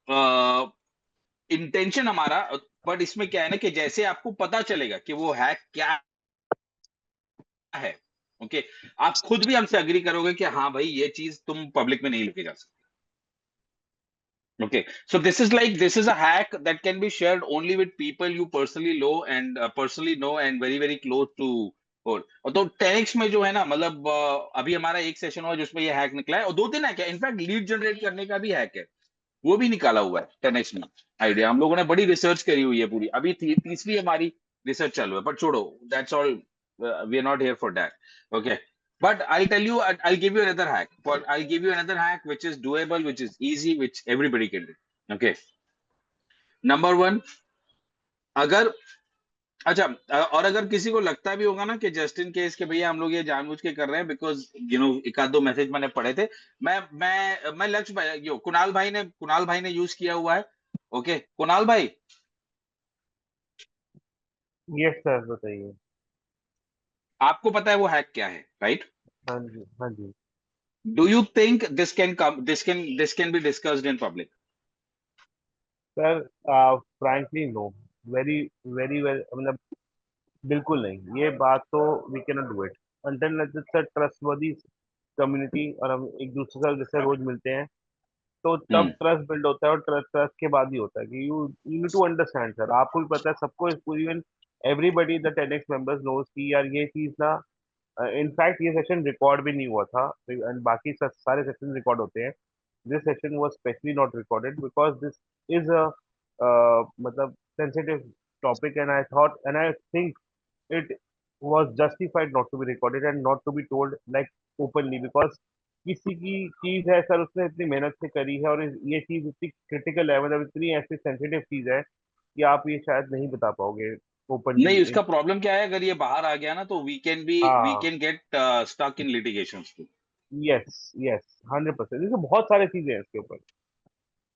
intention हमारा, बट इसमें क्या है ना कि जैसे आपको पता चलेगा कि वो हैक क्या है, ओके, आप खुद भी हमसे अग्री करोगे कि हाँ भाई ये चीज तुम पब्लिक में नहीं लेके जा सकते। Okay, so this is a hack that can be shared only with people you personally know and very very close to। और तो 10x में जो है ना, मतलब अभी हमारा एक सेशन हुआ जिसमें ये हैक निकला है, और दो तीन हैक है, इनफैक्ट लीड जनरेट करने का भी हैक है, वो भी निकाला हुआ है 10x में। आइडिया हम लोगों ने बड़ी रिसर्च करी हुई है पूरी, अभी तीसरी हमारी रिसर्च चालू है, बट छोड़ो, that's all, we are not here for that. Okay, but I'll give you another hack, which is doable, which is easy, which everybody can do। Okay, number one, अगर, अच्छा, और अगर किसी को लगता भी होगा ना कि जस्टिन केस के भैया हम लोग ये जानबूझ के कर रहे हैं बिकॉज एक आध दो मैसेज मैंने पढ़े थे, मैं लक्ष्य भाई, कुणाल भाई ने यूज किया हुआ है। ओके, कुणाल भाई, यस सर, बताइए। आपको पता है वो हैक क्या है, राइट? हाँ जी, हाँ जी। Do you think this can be discussed in public? Sir frankly no, very very very, मतलब बिल्कुल नहीं। ये बात तो we can not do it until it's a trustworthy community और हम एक दूसरे से जैसे रोज मिलते हैं, तो तब हम्म ट्रस्ट बिल्ड होता है। और ट्रस्ट ट्रस्ट के बाद ही होता है कि you you need to understand sir. आपको भी पता है, सबको, even everybody the 10x members knows कि यार ये चीज ना, इनफैक्ट ये सेशन रिकॉर्ड भी नहीं हुआ था एंड बाकी सारे सेशन रिकॉर्ड होते हैं। This session was specially not recorded because this is a मतलब sensitive topic and I thought and I think it was justified not to be recorded and not to be told like openly because किसी की चीज है sir, उसने इतनी मेहनत से करी है और ये चीज इतनी क्रिटिकल है, मतलब इतनी ऐसी सेंसिटिव चीज है कि आप ये शायद नहीं बता पाओगे नहीं, ओपनली। उसका प्रॉब्लम क्या है, अगर ये बाहर आ गया ना तो वी हाँ, can get stuck in litigations too. Yes yes, 100%। इसमें बहुत सारे चीजें हैं इसके ऊपर।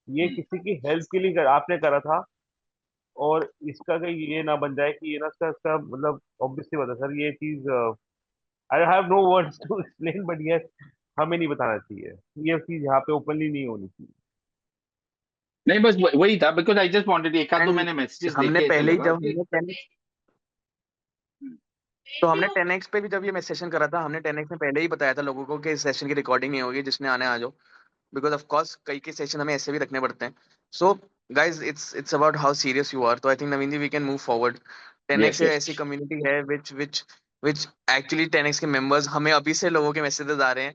ये किसी की हेल्प के लिए आपने करा था, और इसका कहीं ये ना बन जाए कि ये ना इसका इसका मतलब ऑब्वियसली बता सर, ये चीज I have no words to explain, but yes, हमें नहीं बताना चाहिए। ये चीज यहाँ पे ओपनली नहीं होनी चाहिए। नहीं, बस वही था, बिकॉज आई जस्ट वांटेड, एक आध दो एंड मैंने मैसेजेस हमने देखे, ऐसे पहले ही लगा जब कि हमने 10x तो हमने 10x पे भी जब ये सेशन करा था, हमने 10x में पहले ही बताया था लोगों को कि इस सेशन की रिकॉर्डिंग नहीं होगी, जिसने आने आ जाओ। बिकॉज ऑफ कोर्स कई के सेशन हमें ऐसे भी रखने पड़ते हैं। So guys, it's about how serious you are. तो I think Naveen ji, we can move forward. 10x yes yes. ऐसी कम्युनिटी है which which which actually 10x के मेंबर्स, हमें अभी से लोगों के मैसेजेस आ रहे हैं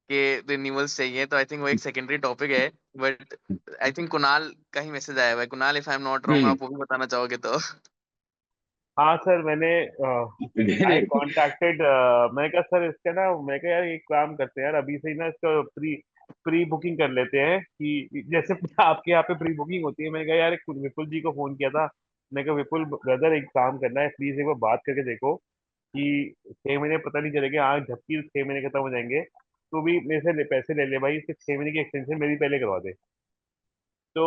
कि रिन्यूअल्स चाहिए। तो आई थिंक वो एक सेकेंडरी टॉपिक है। बट आई थिंक कुणाल का ही मैसेज आया हुआ है। Kunal, if I am not wrong, hmm. आप वो भी बताना चाहोगे तो? हाँ सर, मैंने आई कॉन्टैक्टेड, मैंने कहा सर इसका ना, मैं कहा यार एक काम करते हैं यार, अभी से ही ना इसका प्री बुकिंग कर लेते हैं कि जैसे आपके यहाँ पे प्री बुकिंग होती है। मैंने कहा यार एक विपुल जी को फोन किया था, मैंने कहा विपुल ब्रदर एक काम करना है, प्लीज एक बार बात करके देखो कि 6 महीने पता नहीं चलेगा, हाँ झपकी 6 महीने खत्म हो जाएंगे, तो भी मेरे से पैसे ले ले भाई, इसके 6 महीने की एक्सटेंशन मेरी पहले करवा दे। तो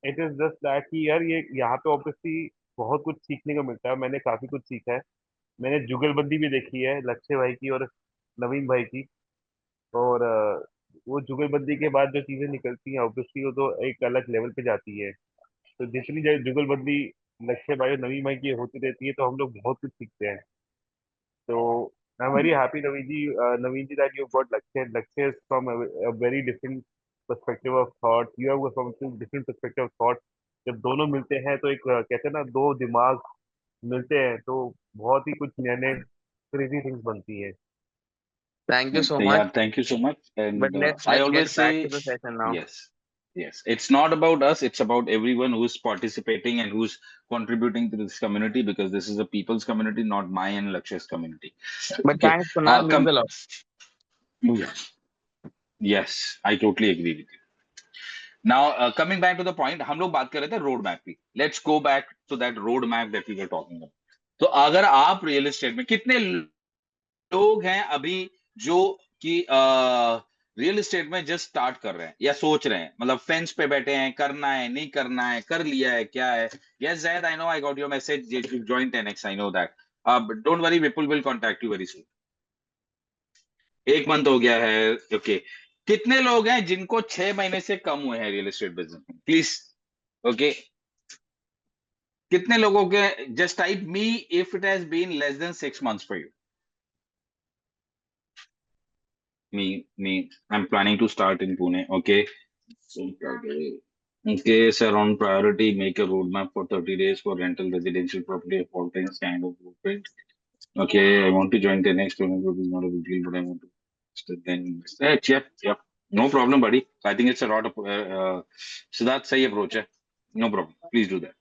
इट इज जस्ट दैट कि यार ये यहाँ पे ऑब्वियसली बहुत कुछ सीखने को मिलता है, मैंने काफी कुछ सीखा है। मैंने जुगलबंदी भी देखी है लक्ष्य भाई की और नवीन भाई की, और वो जुगलबंदी के बाद जो चीजें निकलती हैं ऑब्वियसली वो तो एक अलग लेवल पे जाती है। तो जितनी जुगलबंदी लक्ष्य भाई और नवीन भाई की होती रहती है तो हम लोग बहुत कुछ सीखते हैं। तो I am very happy Naveen ji that you got Lakshya is from a very different perspective of thought, you have from two different perspective of thought। जब दोनों मिलते हैं तो एक कहते हैं ना, दो दिमाग मिलते हैं तो बहुत ही कुछ नए नए क्रेजी थिंग्स बनती हैं। Thank you so much. Yeah, thank you so much. But And let's I get always back to say, the session now. yes, yes, it's not about us, it's about everyone who's participating and who's contributing to this community, because this is a people's community, not my and Lakshya's community. But Okay. thanks, Kunal, means a lot. Yes, yes, I totally agree with you. Now, coming back to the point, हम लोग बात कर रहे थे road map की. Let's go back to that road map that we were talking about. तो अगर आप रियल एस्टेट में कितने लोग हैं अभी जो कि रियल एस्टेट में जस्ट स्टार्ट कर रहे हैं या सोच रहे हैं, मतलब फेंस पे बैठे हैं, करना है नहीं करना है, कर लिया है, क्या है? Yes Zaid, I know, I got your message, you join 10x, I know that. Don't worry, Vipul will contact you very soon. 1 month हो गया है, ओके। कितने लोग हैं जिनको 6 महीने से कम हुए हैं रियल एस्टेट बिजनेस में, प्लीज? ओके, कितने लोगों के? Just type me if it has been less than 6 months for you. Me, I'm planning to start in Pune. Okay. So, okay, sir, on priority, make a roadmap for 30 days for rental residential property of all kinds kind of blueprint. Okay, I want to join the next one. It is not a big deal, but I want to then yep. No problem, buddy. I think it's a lot of Siddharth, sahi approach hai. No problem. Please do that.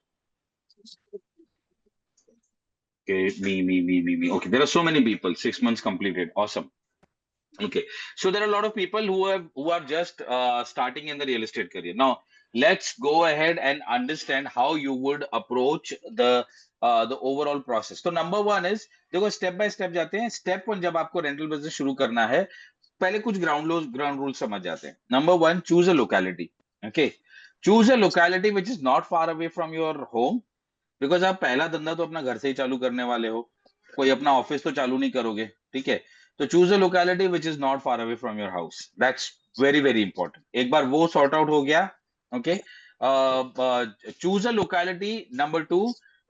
Okay, me. Okay, there are so many people. 6 months completed. Awesome. Okay, so there are a lot of people who are just starting in the real estate career. Now, let's go ahead and understand how you would approach the overall process. So number one is, देखो step by step जाते हैं. Step 1, जब आपको rental business शुरू करना है, पहले कुछ ground rules समझ जाते हैं. Number 1, choose a locality. Okay, choose a locality which is not far away from your home, because आप पहला धंधा तो अपना घर से ही चालू करने वाले हो, कोई अपना ऑफिस तो चालू नहीं करोगे, ठीक है? तो choose a locality which is not far away from your house, that's very very important. एक बार वो सॉर्ट आउट हो गया, okay, choose a locality. Number 2,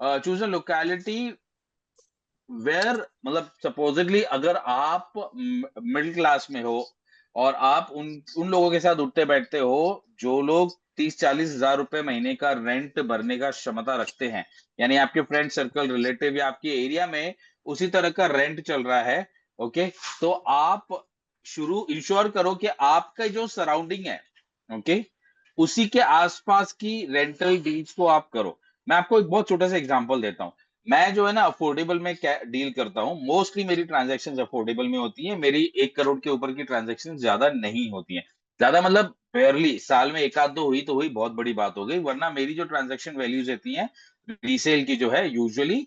choose a locality where, मतलब सपोजिटली अगर आप मिडिल क्लास में हो और आप उन लोगों के साथ उठते बैठते हो जो लोग 30-40 हजार रुपए महीने का रेंट भरने का क्षमता रखते हैं, यानी आपके फ्रेंड सर्कल, रिलेटिव या आपके एरिया में उसी तरह का रेंट चल रहा है, ओके, तो आप इंश्योर करो कि आपका जो सराउंडिंग है, ओके, उसी के आसपास की रेंटल डील्स को आप करो. मैं आपको एक बहुत छोटा सा एग्जांपल देता हूं. मैं जो है ना अफोर्डेबल में डील करता हूं, मोस्टली मेरी ट्रांजैक्शंस अफोर्डेबल में होती हैं. मेरी 1 करोड़ के ऊपर की ट्रांजैक्शन ज्यादा नहीं होती हैं. ज्यादा मतलब बेयरली, साल में 1 आध 2 हुई तो हुई, बहुत बड़ी बात हो गई. वरना मेरी जो ट्रांजैक्शन वैल्यूज रहती हैं रीसेल की, जो है यूजुअली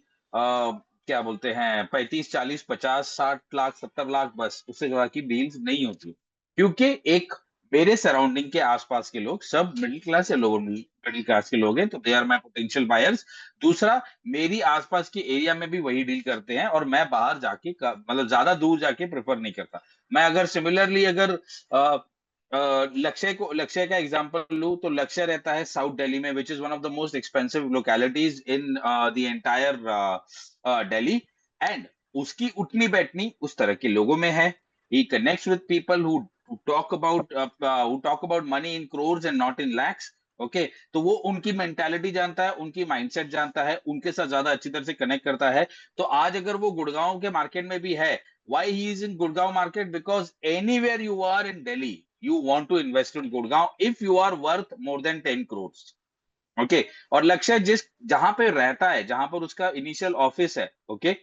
क्या बोलते हैं 35, 40, 50, 60 लाख, 70 लाख, बस उससे ज्यादा की डील्स नहीं होती. क्योंकि एक मेरे सराउंडिंग के आसपास के लोग सब मिडिल क्लास या लोअर मिडिल क्लास के लोग हैं, तो they are my potential buyers. दूसरा, मेरी आसपास के एरिया में भी वही डील करते हैं और मैं बाहर जाके मतलब ज्यादा दूर जाके प्रेफर नहीं करता. मैं अगर सिमिलरली अगर लक्ष्य का एग्जांपल लूं तो लक्ष्य रहता है साउथ दिल्ली में, which is one of the most expensive localities in the entire Delhi, and उसकी उठनी बैठनी उस तरह के लोगों में है. He connects with people who talk about money in crores and not in lakhs. Okay, तो वो उनकी मेंटालिटी जानता है, उनकी माइंडसेट जानता है, उनके साथ ज्यादा अच्छी तरह से कनेक्ट करता है. तो आज अगर वो गुड़गांव के मार्केट में भी है, why he is in Gurgaon market? Because anywhere you are in Delhi, you want to invest in Gurgaon if you are worth more than 10 crores. Okay, और लक्ष्य जहां पे रहता है, जहां पर उसका इनिशियल ऑफिस है, ओके,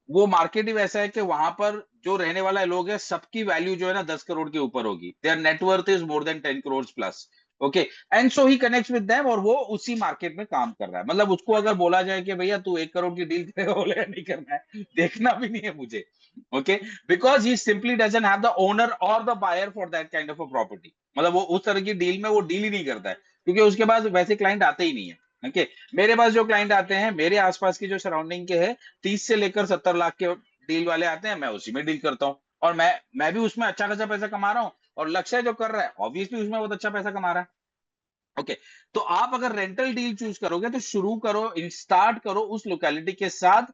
वो मार्केट ही वैसा है कि वहां पर जो रहने वाला लोग है सबकी वैल्यू जो है ना 10 करोड़ के ऊपर होगी, their net worth is more than 10 crore plus. Okay, and so he connects with them, और वो उसी मार्केट में काम कर रहा है। मतलब उसको अगर बोला जाए कि भैया तू 1 करोड़ की डील करेगा, बोलेगा नहीं करना है, देखना भी नहीं है मुझे। Okay, because he simply doesn't have the owner और the buyer for that kind of a property. मतलब वो उस तरह की डील में वो डील ही नहीं करता है, क्योंकि उसके पास वैसे क्लाइंट आते ही नहीं है। ओके, मेरे पास जो क्लाइंट आते हैं, मेरे आसपास की जो सराउंडिंग के है, 30 से लेकर 70 लाख के डील वाले आते हैं, मैं उसी में डील करता हूँ, और मैं भी उसमें अच्छा खासा पैसा कमा रहा हूँ, और लक्ष्य जो कर रहा है ऑब्वियसली उसमें बहुत अच्छा पैसा कमा रहा है। ओके, तो आप अगर रेंटल डील चूज करोगे तो शुरू करो, स्टार्ट करो उस लोकेलिटी के साथ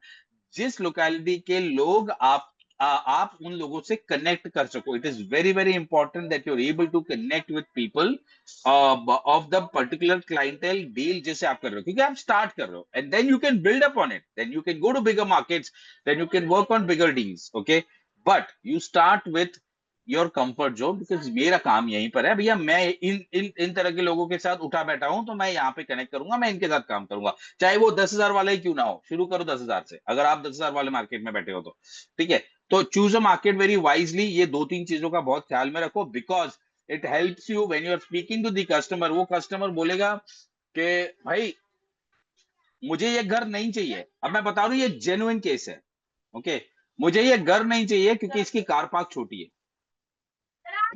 जिस लोकेलिटी के लोग आप उन लोगों से कनेक्ट कर सको। It is very very important that you are able to connect with people of the particular clientele deal जिसे आप कर रहे हो, क्योंकि आप स्टार्ट कर रहे हो, and then you can build up on it, then you can go to bigger markets, then you can work on bigger deals. Okay, but you start with your comfort zone, because मेरा काम यहीं पर है भैया, मैं इन तरह के लोगों के साथ उठा बैठा हूं, तो मैं यहाँ पे कनेक्ट करूंगा, मैं इनके साथ काम करूंगा, चाहे वो 10,000 वाला ही क्यों ना हो। शुरू करो 10,000 से, अगर आप 10,000 वाले मार्केट में बैठे हो तो। ठीक है, तो choose a market very wisely. ये 2-3 चीजों का बहुत ख्याल में रखो, because it helps you when you are speaking to the customer. वो कस्टमर बोलेगा कि भाई मुझे ये घर नहीं चाहिए, अब मैं बता रहा हूं ये जेन्युइन केस है। ओके, मुझे ये घर नहीं चाहिए क्योंकि इसकी कार पार्क छोटी है,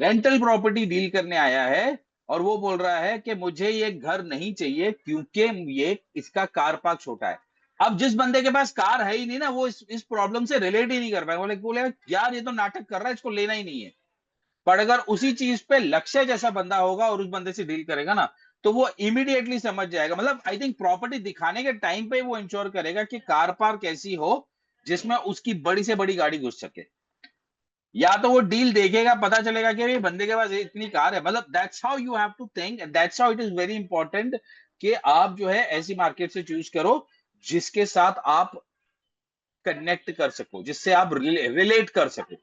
रेंटल प्रॉपर्टी डील करने आया है, और वो बोल रहा है कि मुझे ये घर नहीं चाहिए क्योंकि ये इसका कार पार्क छोटा है। अब जिस बंदे के पास कार है ही नहीं ना, वो इस प्रॉब्लम से रिलेट ही नहीं कर पाएगा, बोले यार ये तो नाटक कर रहा है, इसको लेना ही नहीं है। पर अगर उसी चीज पे लक्ष्य जैसा बंदा होगा और उस बंदे से डील करेगा ना, तो वो इमीडिएटली समझ जाएगा। मतलब आई थिंक प्रॉपर्टी दिखाने के टाइम पे वो इंश्योर करेगा कि कार पार्क ऐसी हो जिसमें उसकी बड़ी से बड़ी गाड़ी घुस सके, या तो वो डील देखेगा, पता चलेगा कि ये बंदे के पास इतनी कार है। मतलब that's how you have to think, that's how it is very important कि आप जो है ऐसी मार्केट से चूज करो जिसके साथ आप कनेक्ट कर सको, जिससे आप रिलेट कर सको।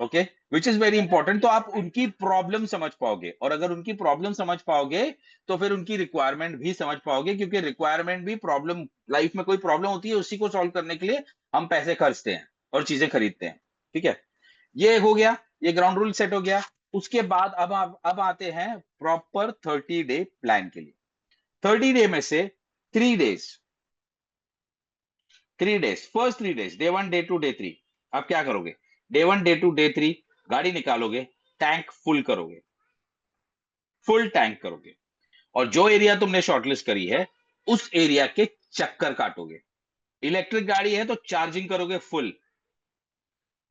Okay, which is very important. तो आप उनकी प्रॉब्लम समझ पाओगे, और अगर उनकी प्रॉब्लम समझ पाओगे तो फिर उनकी रिक्वायरमेंट भी समझ पाओगे, क्योंकि रिक्वायरमेंट भी प्रॉब्लम, लाइफ में कोई प्रॉब्लम होती है उसी को सॉल्व करने के लिए हम पैसे खर्चते हैं और चीजें खरीदते हैं। ठीक है, ये हो गया, ये ग्राउंड रूल सेट हो गया। उसके बाद अब आते हैं प्रॉपर 30 डे प्लान के लिए। 30 डे में से 3 days, 3 days, first 3 days, day 1 day 2 day 3, आप क्या करोगे? डे 1 डे 2 डे 3 गाड़ी निकालोगे, टैंक फुल करोगे, फुल टैंक करोगे, और जो एरिया तुमने शॉर्टलिस्ट करी है उस एरिया के चक्कर काटोगे। इलेक्ट्रिक गाड़ी है तो चार्जिंग करोगे फुल,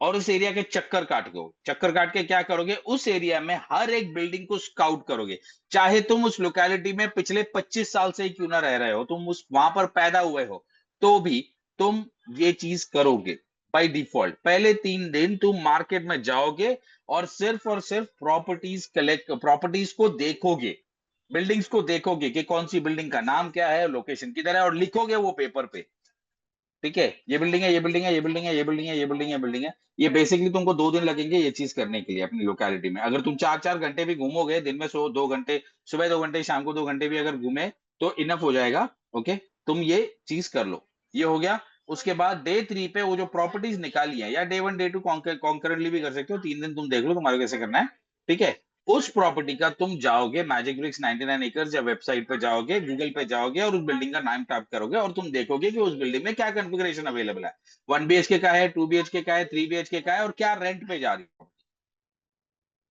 और उस एरिया के चक्कर काट के क्या करोगे, उस एरिया में हर एक बिल्डिंग को स्काउट करोगे। चाहे तुम उस लोकेलिटी में पिछले 25 साल से ही क्यों ना रह रहे हो, तुम उस वहां पर पैदा हुए हो, तो भी तुम ये चीज करोगे बाय डिफॉल्ट। पहले 3 दिन तुम मार्केट में जाओगे और सिर्फ प्रॉपर्टीज को देखोगे, बिल्डिंग्स को देखोगे कि कौन सी बिल्डिंग का नाम क्या है, लोकेशन किधर है, और लिखोगे वो पेपर पे। ठीक है, ये बिल्डिंग है, ये बिल्डिंग है, ये बिल्डिंग है, ये बिल्डिंग है, ये बिल्डिंग है, बिल्डिंग है। ये बेसिकली तुमको 2 दिन लगेंगे ये चीज करने के लिए अपनी लोकेलिटी में। अगर तुम 4-4 घंटे भी घूमोगे दिन में, 2 घंटे सुबह, 2 घंटे शाम को, 2 घंटे भी अगर घूमे तो इनफ हो जाएगा। ओके, तुम ये चीज कर लो, ये हो गया। उसके बाद डे 3 पे वो जो प्रॉपर्टीज निकाली है, या डे 1 डे 2 कॉन्करेंटली भी कर सकते हो, 3 दिन तुम देख लो तुम्हारे कैसे करना है। ठीक है, उस प्रॉपर्टी का तुम जाओगे मैजिक ब्रिक्स 99 एकर्स या वेबसाइट पे जाओगे, गूगल पे जाओगे और उस बिल्डिंग का नाम टाइप करोगे, और तुम देखोगे कि उस बिल्डिंग में क्या कॉन्फ़िगरेशन अवेलेबल है, 1 BHK का है, 2 BHK का है, 3 BHK का है, और क्या रेंट पे जा रही है,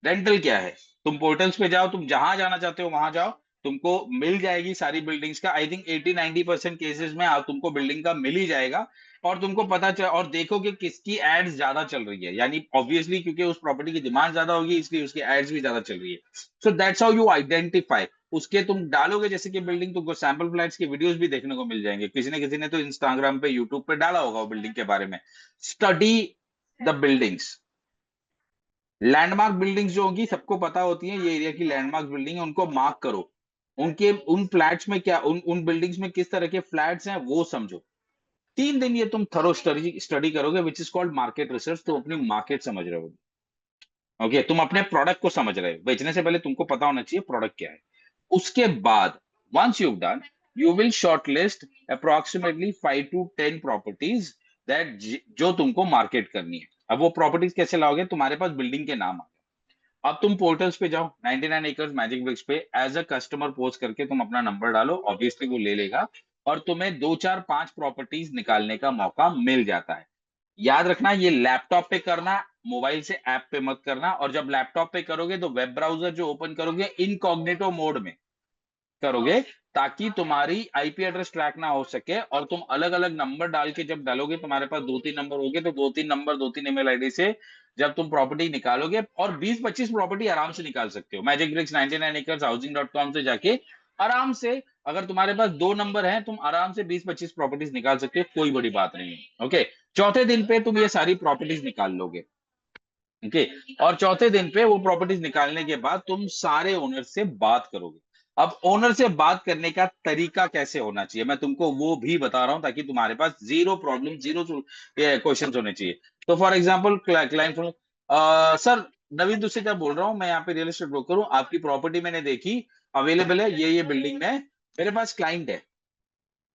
रेंटल क्या है। तुम पोर्टल्स पे जाओ, तुम जहां जाना चाहते हो वहां जाओ, तुमको मिल जाएगी सारी बिल्डिंग्स का। आई थिंक 80-90% केसेस में तुमको बिल्डिंग का मिल ही जाएगा, और तुमको पता चल, और देखो कि किसकी एड्स ज्यादा चल रही है, यानी ऑब्वियसली क्योंकि उस प्रॉपर्टी की डिमांड ज्यादा होगी इसलिए उसकी एड्स भी ज्यादा चल रही है। So that's how you identify. उसके तुम डालोगे जैसे कि बिल्डिंग, तुमको सैंपल फ्लैट्स की वीडियोस भी देखने को मिल जाएंगे, किसी ने तो इंस्टाग्राम पे, यूट्यूब पे डाला होगा वो बिल्डिंग के बारे में। Study the buildings, landmark buildings जो होंगी सबको पता होती है, ये एरिया की लैंडमार्क बिल्डिंग है, उनको मार्क करो। उनके उन फ्लैट्स में क्या, उन बिल्डिंग्स में किस तरह के फ्लैट्स हैं वो समझो। 3 दिन ये तुम थरो स्टडी करोगे, which is called market research. तुम अपनी मार्केट समझ रहे हो। ओके, तुम अपने प्रोडक्ट को समझ रहे हो, बेचने से पहले तुमको पता होना चाहिए प्रोडक्ट क्या है। उसके बाद once you've done, you will shortlist approximately 5 to 10 properties that जो तुमको मार्केट करनी है। अब वो प्रॉपर्टीज कैसे लाओगे, तुम्हारे पास बिल्डिंग के नाम आ गए। अब तुम पोर्टल्स पे जाओ, 99 एकर्स मैजिक ब्रिक्स पे एज अ कस्टमर पोस्ट करके तुम अपना नंबर डालो, ऑब्वियसली वो ले लेगा और तुम्हें 2 4 5 प्रॉपर्टीज निकालने का मौका मिल जाता है। याद रखना ये लैपटॉप पे करना, मोबाइल से ऐप पे मत करना। और जब लैपटॉप पे करोगे तो वेब ब्राउजर जो ओपन करोगे इनकॉग्निटो मोड में करोगे, ताकि तुम्हारी आईपी एड्रेस ट्रैक ना हो सके। और तुम अलग अलग नंबर डाल के जब डालोगे, तुम्हारे पास 2 3 नंबर होंगे, तो 2 3 नंबर 2 3 ईमेल आईडी से जब तुम प्रॉपर्टी निकालोगे, और 20 25 प्रॉपर्टी आराम से निकाल सकते हो। मैजिक ब्रिक्स 99 एकर्स हाउसिंग.com से जाके आराम से, अगर तुम्हारे पास 2 नंबर हैं, तुम आराम से 20 25 प्रॉपर्टीज निकाल सकते हो, कोई बड़ी बात नहीं है। ओके, चौथे दिन पे तुम ये सारी प्रॉपर्टीज निकाल लोगे। ओके, और चौथे दिन पे वो प्रॉपर्टीज निकालने के बाद तुम सारे ओनर से बात करोगे। अब ओनर से बात करने का तरीका कैसे होना चाहिए, मैं तुमको वो भी बता रहा हूं, ताकि तुम्हारे पास जीरो प्रॉब्लम, जीरो क्वेश्चन होने चाहिए। तो फॉर एग्जाम्पल क्लाइंट, सर नवीन दुसेजा बोल रहा हूँ, मैं यहाँ पे रियल एस्टेट ब्रोकर हूँ, आपकी प्रॉपर्टी मैंने देखी, अवेलेबल है ये बिल्डिंग में, मेरे पास क्लाइंट है,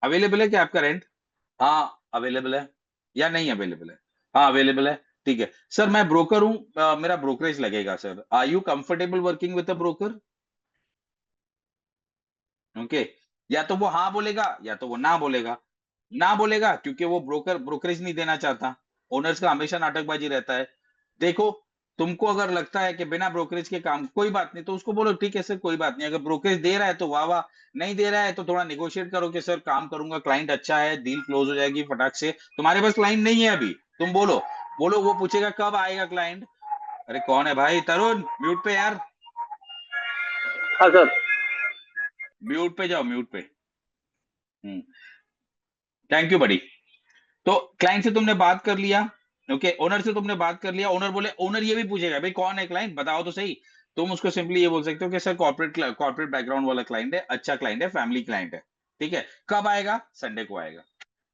अवेलेबल है क्या आपका रेंट? हाँ अवेलेबल है, या नहीं अवेलेबल है? हाँ अवेलेबल है। ठीक है सर, मैं ब्रोकर हूँ, मेरा ब्रोकरेज लगेगा sir, are you comfortable working with a broker? Okay, या तो वो हाँ बोलेगा या तो वो ना बोलेगा। ना बोलेगा क्योंकि वो ब्रोकरेज नहीं देना चाहता। ओनर्स का हमेशा नाटकबाजी रहता है। देखो, तुमको अगर लगता है कि बिना ब्रोकरेज के काम, कोई बात नहीं, तो उसको बोलो ठीक है सर कोई बात नहीं, अगर ब्रोकरेज दे रहा है तो वाह वाह, नहीं दे रहा है तो थोड़ा निगोशिएट करो कि सर काम करूंगा, क्लाइंट अच्छा है, डील क्लोज हो जाएगी फटाक से। तुम्हारे पास क्लाइंट नहीं है अभी, तुम बोलो बोलो, वो पूछेगा कब आएगा क्लाइंट। अरे कौन है भाई? तरुण, म्यूट पे यार, हाँ सर। म्यूट पे जाओ, म्यूट पे। थैंक यू बड़ी। तो क्लाइंट से तुमने बात कर लिया, ओके, ओनर से तुमने बात कर लिया, ओनर बोले, ओनर ये भी पूछेगा भाई कौन है क्लाइंट, बताओ तो सही। तुम उसको सिंपली ये बोल सकते हो कि सर कॉर्पोरेट बैकग्राउंड वाला क्लाइंट है, अच्छा क्लाइंट है, फैमिली क्लाइंट है। ठीक है, कब आएगा? संडे को आएगा।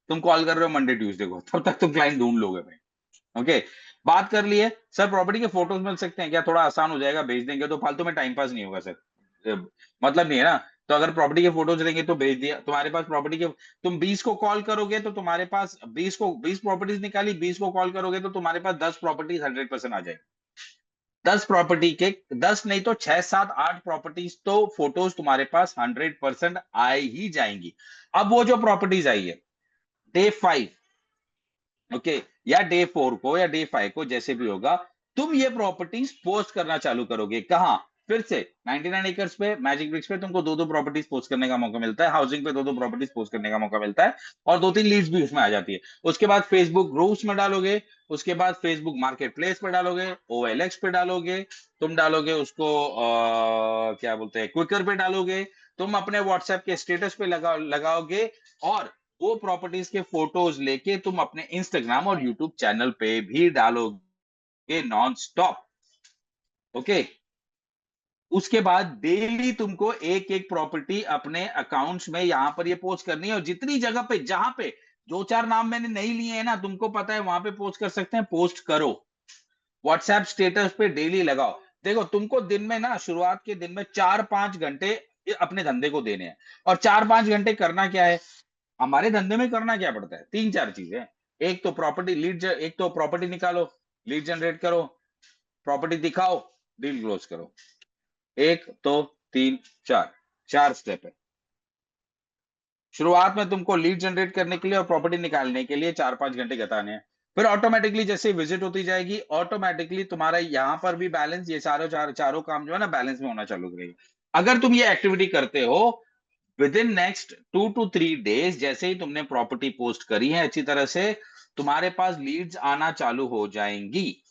तुम कॉल कर रहे हो मंडे ट्यूसडे को, तब तक तुम क्लाइंट ढूंढ लोगे भाई। ओके, बात कर लिए। सर प्रॉपर्टी के फोटोज मिल सकते हैं क्या? थोड़ा आसान हो जाएगा, भेज देंगे तो फालतू में टाइम पास नहीं होगा सर, मतलब नहीं है ना। तो अगर प्रॉपर्टी के फोटोज रहेंगे तो भेज दिया। तुम्हारे पास प्रॉपर्टी के, तुम 20 को कॉल करोगे तो तुम्हारे पास 20 प्रॉपर्टीज निकाली, 20 को कॉल करोगे तो तुम्हारे पास 10 प्रॉपर्टीज 100% आ जाएगी। 10 प्रॉपर्टी के, 10 नहीं तो 6 7 8 प्रॉपर्टीज तो फोटोज तुम्हारे पास 100% आ ही जाएंगी। अब वो जो प्रॉपर्टीज आई है डे 5, ओके, या डे 4 को या डे 5 को, जैसे भी होगा, तुम ये प्रॉपर्टीज पोस्ट करना चालू करोगे। कहां? फिर से 99 एकर्स पे, मैजिक ब्रिक्स पे तुमको 2 2 प्रॉपर्टीज पोस्ट करने का मौका मिलता है, हाउसिंग पे 2 2 प्रॉपर्टीज पोस्ट करने का मौका मिलता है, और 2 3 लीड्स भी उसमें आ जाती है। उसके बाद फेसबुक ग्रुप्स में डालोगे, उसके बाद फेसबुक मार्केट प्लेस पे डालोगे, OLX पे डालोगे, तुम डालोगे उसको क्या बोलते हैं, क्विकर पे डालोगे, तुम अपने व्हाट्सएप के स्टेटस पे लगाओगे, और वो प्रॉपर्टीज के फोटोज लेके तुम अपने इंस्टाग्राम और यूट्यूब चैनल पे भी डालोगे नॉन स्टॉप। ओके, उसके बाद डेली तुमको एक एक प्रॉपर्टी अपने अकाउंट्स में यहां पर ये पोस्ट करनी है, और जितनी जगह पे, जहां पे 2 4 नाम मैंने नहीं लिए हैं ना, तुमको पता है वहां पे पोस्ट कर सकते हैं, पोस्ट करो। व्हाट्सएप स्टेटस पे डेली लगाओ। देखो, तुमको दिन में ना, शुरुआत के दिन में 4 5 घंटे अपने धंधे को देने हैं, और 4 5 घंटे करना क्या है, हमारे धंधे में करना क्या पड़ता है, 3 4 चीजें। एक तो प्रॉपर्टी लीड, एक तो प्रॉपर्टी निकालो, लीड जनरेट करो, प्रॉपर्टी दिखाओ, डील क्लोज करो। 1 2 3 4, 4 स्टेप है। शुरुआत में तुमको लीड जनरेट करने के लिए और प्रॉपर्टी निकालने के लिए 4 5 घंटे बताने हैं। फिर ऑटोमेटिकली जैसे विजिट होती जाएगी, ऑटोमेटिकली तुम्हारा यहाँ पर भी बैलेंस, ये चारों काम जो है ना, बैलेंस में होना चालू करेगा। अगर तुम ये एक्टिविटी करते हो, with in next 2 to 3 days, जैसे ही तुमने प्रॉपर्टी पोस्ट करी है अच्छी तरह से, तुम्हारे पास लीड्स आना चालू हो जाएंगी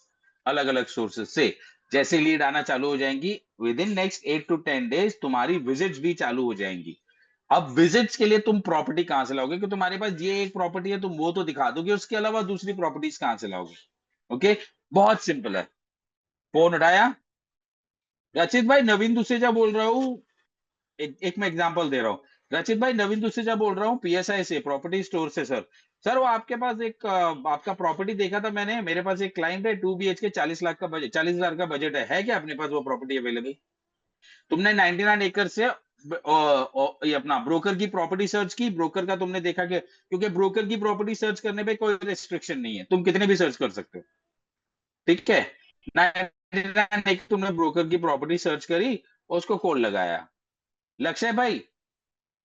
अलग अलग सोर्सेज से। जैसे लीड आना चालू हो जाएंगी, with in next 8 to 10 days तुम्हारी विजिट्स भी चालू हो जाएंगी। अब विजिट्स के लिए तुम प्रॉपर्टी कहां से लाओगे, कि तुम्हारे पास ये एक प्रॉपर्टी है, तुम वो तो दिखा दोगे, उसके अलावा दूसरी प्रॉपर्टीज कहां से लाओगे? ओके, बहुत सिंपल है। फोन उठाया, रचित भाई नवीन दुसेजा बोल रहा हूँ, एक मैं एग्जांपल दे रहा हूँ। रचित भाई नवीन दुसेजा बोल रहा हूँ, PSI से, प्रॉपर्टी स्टोर से सर। सर वो आपके पास एक आपका प्रॉपर्टी देखा था मैंने, मेरे पास एक क्लाइंट है, 2 BHK 40 लाख का बजट, 40,000 का बजट है क्या अपने पास वो प्रॉपर्टी अवेलेबल? तुमने 99 एकड़ से ये अपना ब्रोकर की प्रॉपर्टी सर्च की, ब्रोकर का तुमने देखा कि क्योंकि ब्रोकर की प्रॉपर्टी सर्च करने पे कोई रिस्ट्रिक्शन नहीं है, तुम कितने भी सर्च कर सकते हो, ठीक है। 99 एक तुमने ब्रोकर की प्रॉपर्टी सर्च करी, उसको कोड लगाया, लक्ष्य भाई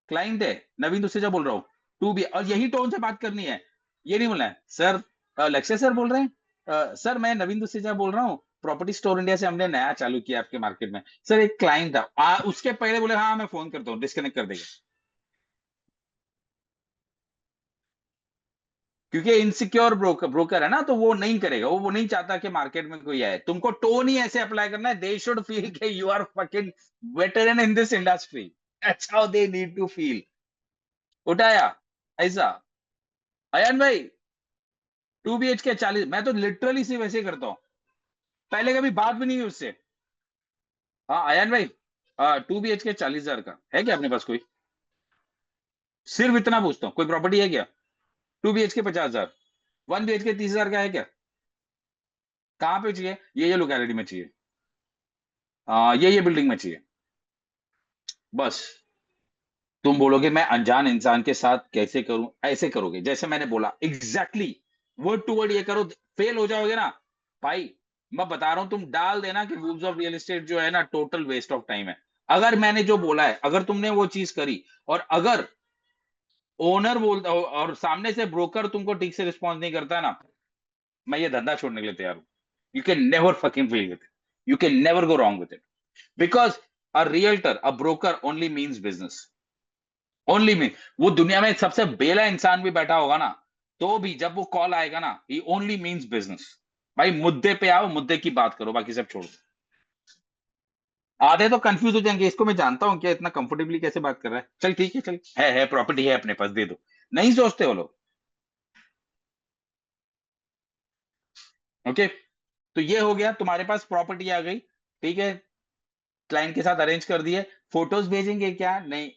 क्लाइंट है, नवीन दुसेजा बोल रहा हूँ, टू बी, और यही टोन से बात करनी है, ये नहीं बोलना है सर लक्ष्य सर बोल रहे हैं, सर मैं नवीन दुसेजा बोल रहा हूँ, प्रॉपर्टी स्टोर इंडिया से हमने नया चालू किया आपके मार्केट में, सर एक क्लाइंट था, उसके पहले बोले हाँ मैं फोन करता हूँ, डिस्कनेक्ट कर देगा, क्योंकि इनसिक्योर ब्रोकर है ना, तो वो नहीं करेगा, वो नहीं चाहता कि मार्केट में कोई आए, तुमको टोन ही ऐसे अप्लाई करना है, दे शुड फील कि you are fucking veteran in this industry, that's how they need to feel. उठाया ऐसा, अयन भाई 2 BHK 40, मैं तो लिटरली सिर्फ वैसे करता हूँ, पहले कभी बात भी नहीं हुई उससे। हाँ अयन भाई 2 BHK 40,000 का है क्या अपने पास कोई, सिर्फ इतना पूछता हूँ, कोई प्रॉपर्टी है क्या 2 BHK 50,000, 1 BHK 30,000 का है क्या, कहाँ पे चाहिए, ये लोकेलिटी में चाहिए, ये बिल्डिंग में चाहिए, बस। तुम बोलोगे मैं अनजान इंसान के साथ कैसे करूं, ऐसे करोगे जैसे मैंने बोला एग्जैक्टली वर्ड टू वर्ड ये करो, फेल हो जाओगे ना भाई, मैं बता रहा हूं, तुम डाल देना कि रूल्स ऑफ रियल एस्टेट जो है ना टोटल वेस्ट ऑफ टाइम है। अगर मैंने जो बोला है, अगर तुमने वो चीज करी, और अगर ओनर बोलता और सामने से ब्रोकर तुमको ठीक से रिस्पॉन्स नहीं करता ना, मैं ये धंधा छोड़ने के लिए तैयार हूं। You can never fucking fail with it, you can never go wrong with it, because a realtor a broker only means business, only me, वो दुनिया में सबसे बेला इंसान भी बैठा होगा ना, तो भी जब वो कॉल आएगा ना, ही ओनली मीन्स बिजनेस। भाई मुद्दे पे आओ, मुद्दे की बात करो, बाकी सब छोड़ दो। आधे तो कंफ्यूज हो जाएंगे, इसको मैं जानता हूं क्या इतना कंफर्टेबली कैसे बात कर रहा है, चल ठीक है, चल है प्रॉपर्टी है अपने पास, दे दो, नहीं सोचते हो लोग। ओके, तो ये हो गया, तुम्हारे पास प्रॉपर्टी आ गई, ठीक है, क्लाइंट के साथ अरेंज कर दिए, फोटोज भेजेंगे क्या, नहीं,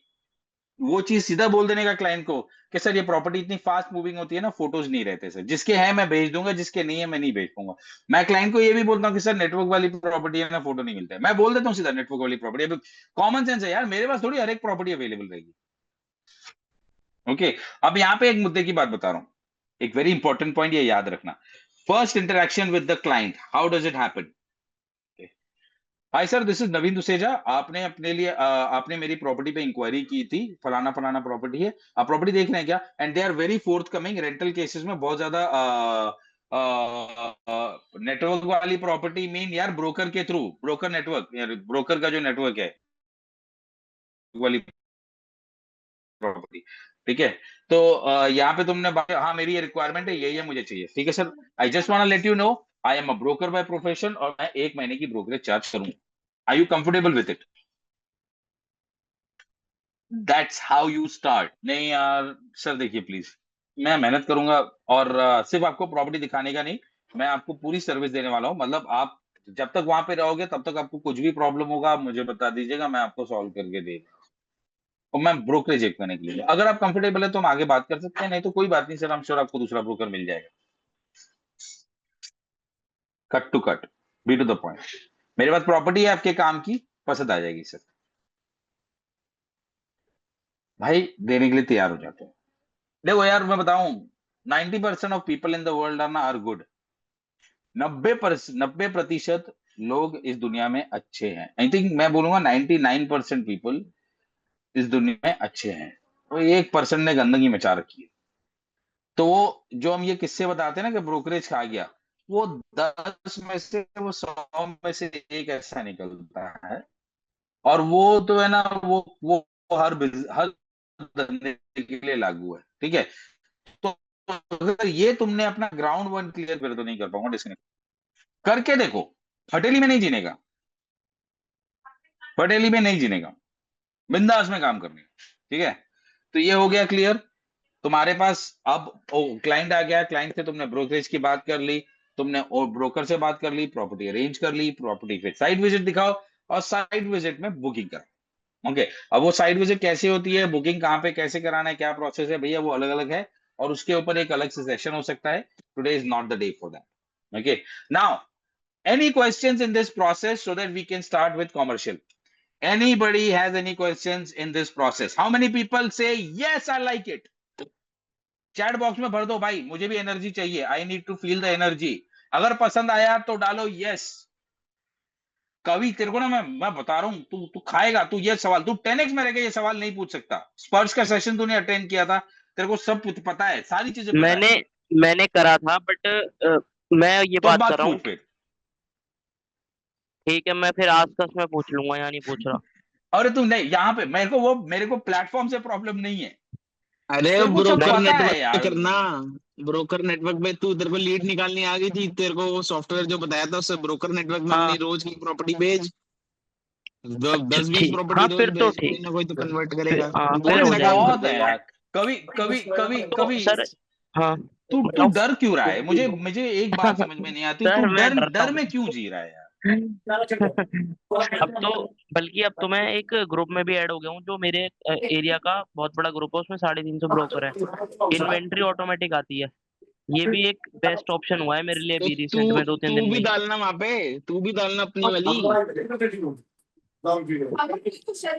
वो चीज सीधा बोल देने का क्लाइंट को कि सर ये प्रॉपर्टी इतनी फास्ट मूविंग होती है ना, फोटोज नहीं रहते सर, जिसके हैं मैं भेज दूंगा, जिसके नहीं है मैं नहीं भेज पाऊंगा। मैं क्लाइंट को ये भी बोलता हूँ कि सर नेटवर्क वाली प्रॉपर्टी है ना, फोटो नहीं मिलता है, मैं बोल देता हूँ सीधा नेटवर्क वाली प्रॉपर्टी, अभी कॉमन सेंस है यार, मेरे पास थोड़ी हर एक प्रॉपर्टी अवेलेबल रहेगी। ओके, अब यहाँ पे एक मुद्दे की बात बता रहा हूँ, एक वेरी इंपॉर्टेंट पॉइंट ये याद रखना, first interaction with the client, how does it happen. Hi sir, this is Naveen Duseja, आपने अपने लिए आपने मेरी प्रॉपर्टी पे इंक्वायरी की थी, फलाना फलाना प्रॉपर्टी है, आप प्रॉपर्टी देख रहे हैं क्या, and they are very forthcoming, rental cases में बहुत ज्यादा नेटवर्क वाली प्रॉपर्टी मीन यार ब्रोकर के थ्रू, ब्रोकर नेटवर्क, यार ब्रोकर का जो नेटवर्क है वाली प्रॉपर्टी, ठीक है। तो यहाँ पे तुमने हाँ मेरी ये रिक्वायरमेंट है, ये मुझे चाहिए, ठीक है sir, I just want let you know I am a broker by profession, और मैं 1 महीने की ब्रोकरेज चार्ज करूंगा, are you comfortable with it, that's how you start. नहीं यार सर देखिए प्लीज, मैं मेहनत करूंगा, और सिर्फ आपको प्रॉपर्टी दिखाने का नहीं, मैं आपको पूरी सर्विस देने वाला हूँ, मतलब आप जब तक वहां पे रहोगे तब तक आपको कुछ भी प्रॉब्लम होगा आप मुझे बता दीजिएगा, मैं आपको सॉल्व करके दे, और मैं ब्रोकरेज एक करने के लिए, अगर आप कंफर्टेबल है तो हम आगे बात कर सकते हैं, नहीं तो कोई बात नहीं सर, हम श्योर आपको दूसरा ब्रोकर मिल जाएगा। Cut to cut, be to the point, मेरे पास प्रॉपर्टी है आपके काम की, पसंद आ जाएगी सर, भाई देने के लिए तैयार हो जाते हैं। देखो यार मैं बताऊं, 90% of people in the world are ना आर गुड, 90% लोग इस दुनिया में अच्छे हैं, आई थिंक मैं बोलूंगा 99% पीपल इस दुनिया में अच्छे हैं, वो 1% ने गंदगी मचा रखी है। तो वो जो हम ये किस्से बताते हैं ना कि ब्रोकरेज खा गया, वो 10 में से वो 100 में से एक ऐसा निकलता है, और वो तो है ना, वो हर धंधे के लिए लागू है, ठीक है। तो अगर ये तुमने अपना ग्राउंड वन क्लियर कर, तो नहीं कर पाऊंगा, डिस्कनेक्ट करके देखो, हटेली में नहीं जीनेगा, हटेली में नहीं जीनेगा, बिंदास में काम करने, ठीक है। तो ये हो गया क्लियर, तुम्हारे पास अब क्लाइंट आ गया, क्लाइंट से तुमने ब्रोकरेज की बात कर ली, तुमने ब्रोकर से बात कर ली, प्रॉपर्टी अरेंज कर ली, प्रॉपर्टी फिर साइट विजिट दिखाओ, और साइट विजिट में बुकिंग करो। ओके, अब वो साइट विजिट कैसे होती है, बुकिंग कहाँ पे कैसे कराना है, क्या प्रोसेस है भैया, वो अलग अलग है, और उसके ऊपर एक अलग से सेशन हो सकता है, today is not the day for that. Okay, now any questions in this process so that we can start with commercial, Anybody has any questions in this process? How many people say yes, I like it? Chat box में भर दो भाई, मुझे भी energy चाहिए, I need to feel the energy. अगर पसंद आया तो डालो यस। कवि तेरे को ना मैं बता रहा हूँ, तू तू खाएगा, तू ये सवाल, तू 10x में रह के ये सवाल नहीं पूछ सकता। स्पर्श का सेशन तूने अटेंड किया था, तेरे को सब पता है, सारी चीजें पता है। मैंने करा था, बट मैं ये तो बात बात कर रहा हूँ। पूछ फिर। ठीक है, मैं फिर आसपास में पूछ लूंगा, यहाँ नहीं पूछ रहा। अरे तू नहीं, यहाँ पे मेरे को प्लेटफॉर्म से प्रॉब्लम नहीं है। अरे तेरे को सब ब्रोकर पता है नेटवर्क पे यार। करना, ब्रोकर नेटवर्क पे तू, तेरे को लीड निकालनी आ गई थी, तेरे को वो सॉफ्टवेयर जो बताया था उससे ब्रोकर नेटवर्क में हाँ अपनी रोज की प्रॉपर्टी भेज, अच्छा 10-20 ठीक, प्रॉपर्टी हाँ रोज फिर तो भेज, कोई ठीक, ना कोई तो कन्वर्ट फिर करेगा, हाँ तू फिर बहुत हो मेरा काम जाएगा। कर बहुत है देगा। यार। कवि कवि कवि तो कवि सर, हाँ तू तू बताओ। डर क्यों रहा है? मुझे मुझे एक बात समझ में नहीं आती, तू सर मैं डर डरता डर हूँ। में क्यों जी रहा है यार? अब तो, बल्कि अब तो मैं एक ग्रुप में भी ऐड हो गया हूँ, जो मेरे एरिया का बहुत बड़ा ग्रुप है, उसमें 350 ब्रोकर है। इन्वेंट्री ऑटोमेटिक आती है, ये भी एक बेस्ट ऑप्शन हुआ है मेरे लिए तो अभी तू रिसेंट में, 2-3 तू दिन में भी ही। डालना वहां पे, तू भी डालना अपनी वाली। नवीन